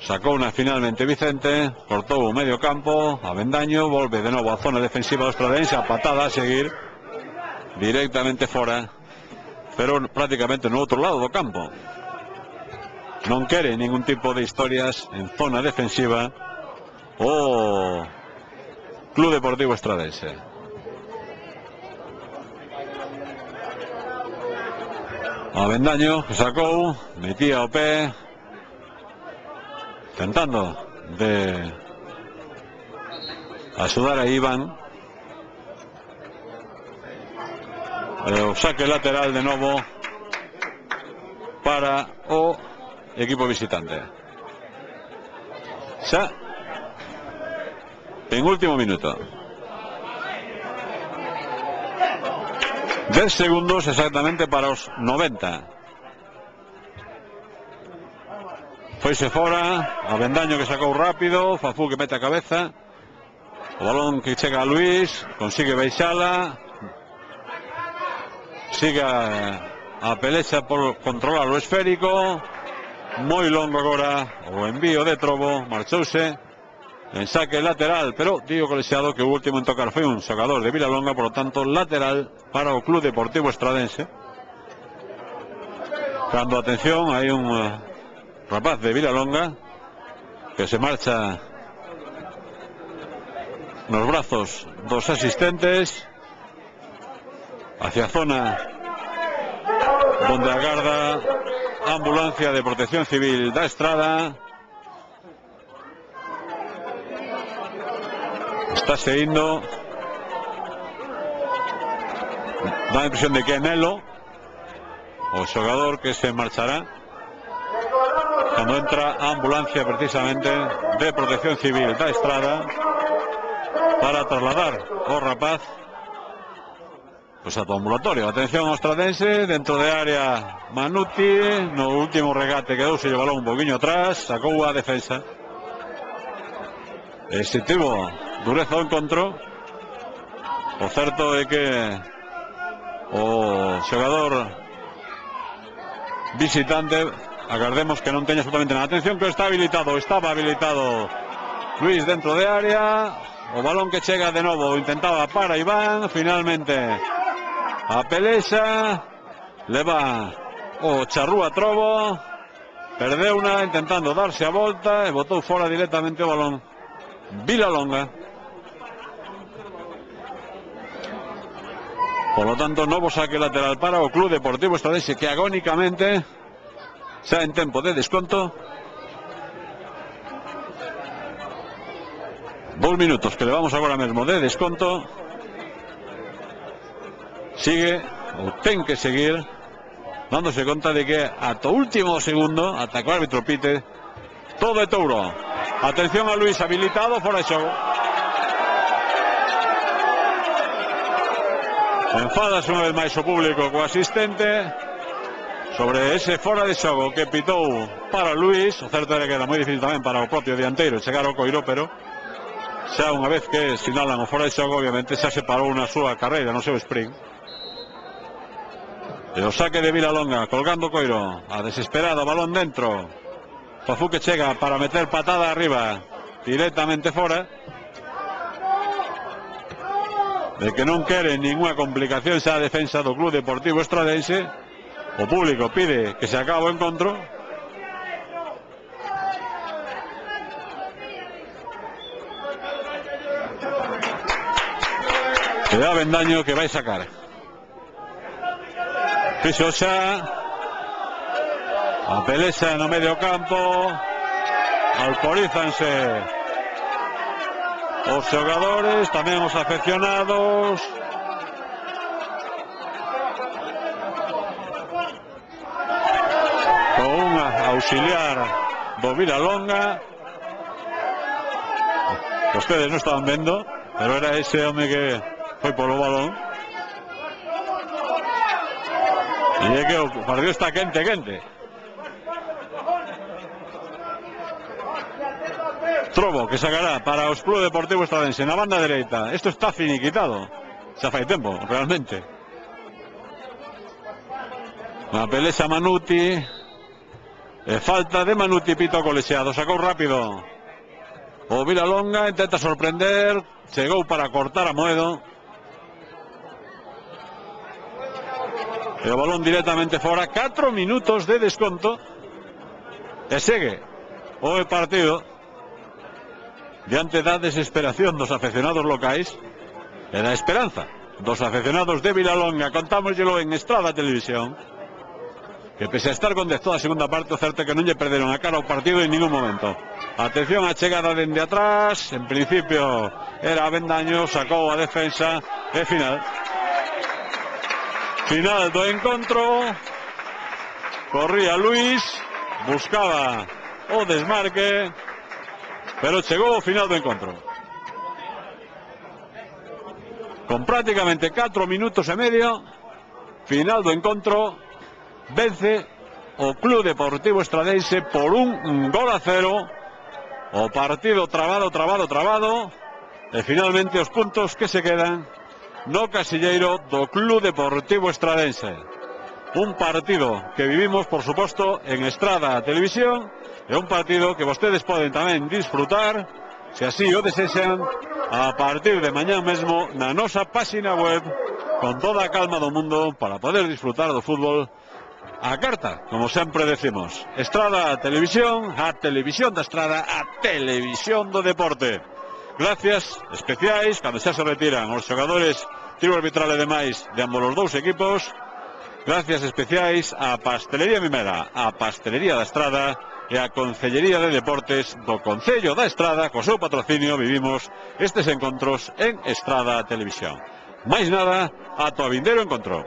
sacou una finalmente Vicente, cortou o medio campo, Avendaño, volve de novo a zona defensiva do Estradense, a patada a seguir directamente fora, pero prácticamente no outro lado do campo. Non quere ningún tipo de historias en zona defensiva o Club Deportivo Estradense. Avendaño que sacou, metía o pé, tentando de axudar a Iván. O saque lateral de novo para o equipo visitante. Xa en último minuto. 10 segundos exactamente para os 90. Foise fora, Avendaño que sacou rápido, Fafú que mete a cabeza, o balón que chega a Luís, consigue baixala, sigue a pelexa por controlar o esférico, moi longo agora o envío de Trobo, marchouse en saque lateral, pero digo colexiado que o último en tocar foi un xogador de Vilalonga, por lo tanto lateral para o Club Deportivo Estradense. Cando, atención, hai un rapaz de Vilalonga que se marcha nos brazos dos asistentes hacia a zona donde agarda a ambulancia de Protección Civil da Estrada. Está indo, dá a impresión de que é Nelo o xogador que se marchará cando entra a ambulancia precisamente de Protección Civil da Estrada para trasladar o rapaz pues a tu ambulatorio. Atención ao Estradense, dentro de área Manuti, no último regate quedouse o balón un poquinho atrás, sacou a defensa. Se tivo dureza o encontro, o certo é que o xogador visitante, agardemos que non teña absolutamente nada. Atención que estaba habilitado Luís dentro de área, o balón que chega de novo, intentaba para Iván, finalmente a pelexa, leva o Charrúa Trobo, perdeu una intentando darse a volta e botou fora directamente o balón Vilalonga. Por lo tanto, novo saque lateral para o Club Deportivo Estradense, que agónicamente xa en tempo de desconto. 2 minutos que levamos agora mesmo de desconto. Sigue, ou ten que seguir, dándose conta de que ata o último segundo, ata que o árbitro pite, todo é touro. Atención a Luís, habilitado, fora de xogo. Enfadase unha vez máis o público co asistente sobre ese fora de xogo que pitou para Luís. O certo era que era moi difícil tamén para o propio dianteiro chegar ao coiro, pero xa unha vez que sinalan o fora de xogo, obviamente xa se parou na súa carreira, no seu sprint. E o saque de Vilalonga, colgando o coiro, a desesperada, balón dentro. Fafú que chega para meter patada arriba, directamente fora. De que non quere ninguna complicación xa a defensa do Club Deportivo Estradense. O público pide que se acabe o encontro. E a Avendaño que vai sacar. Fixo xa a pelexa no medio campo, alporízanse os xogadores, tamén os afeccionados. Con unha auxiliar do Vilalonga. Ustedes non estaban vendo, pero era ese home que foi polo balón. E é que o partido está quente. Trobo que sacará para o Club Deportivo Estradense na banda dereita. Isto está finiquitado. xa fai tempo, realmente. A pelesa Manuti, e falta de Manuti, pito colexiado, sacou rápido o Vilalonga, intenta sorprender, chegou para cortar a Moedo, e o balón directamente fora. 4 minutos de desconto e segue o partido diante da desesperación dos afeccionados locais e da esperanza dos afeccionados de Vilalonga. Contámosllelo en Estrada Televisión, que pese a estar con 10 toda a segunda parte, o certo é que non lle perderon a cara ao partido en ningún momento. Atención a chegada dende atrás, en principio era Avendaño, sacou a defensa e final do encontro. Corría Luis, buscaba o desmarque, pero chegou ao final do encontro. Con prácticamente 4 minutos e medio, final do encontro, vence o Club Deportivo Estradense por 1-0. O partido trabado, e finalmente os puntos que se quedan no casilleiro do Club Deportivo Estradense. Un partido que vivimos, por suposto, en Estrada Televisión, e un partido que vostedes poden tamén disfrutar, se así o desexan, a partir de mañá mesmo na nosa páxina web, con toda a calma do mundo, para poder disfrutar do fútbol a carta, como sempre decimos. Estrada Televisión, a televisión da Estrada, a televisión do deporte. Gracias especiais cando xa se retiran os xogadores, tiro arbitral e demais de ambos os dous equipos. Gracias especiais a Pastelería Mimera, a Pastelería da Estrada e a Concellería de Deportes do Concello da Estrada. Co seu patrocinio vivimos estes encontros en Estrada Televisión. Máis nada, ata o vindeiro encontro.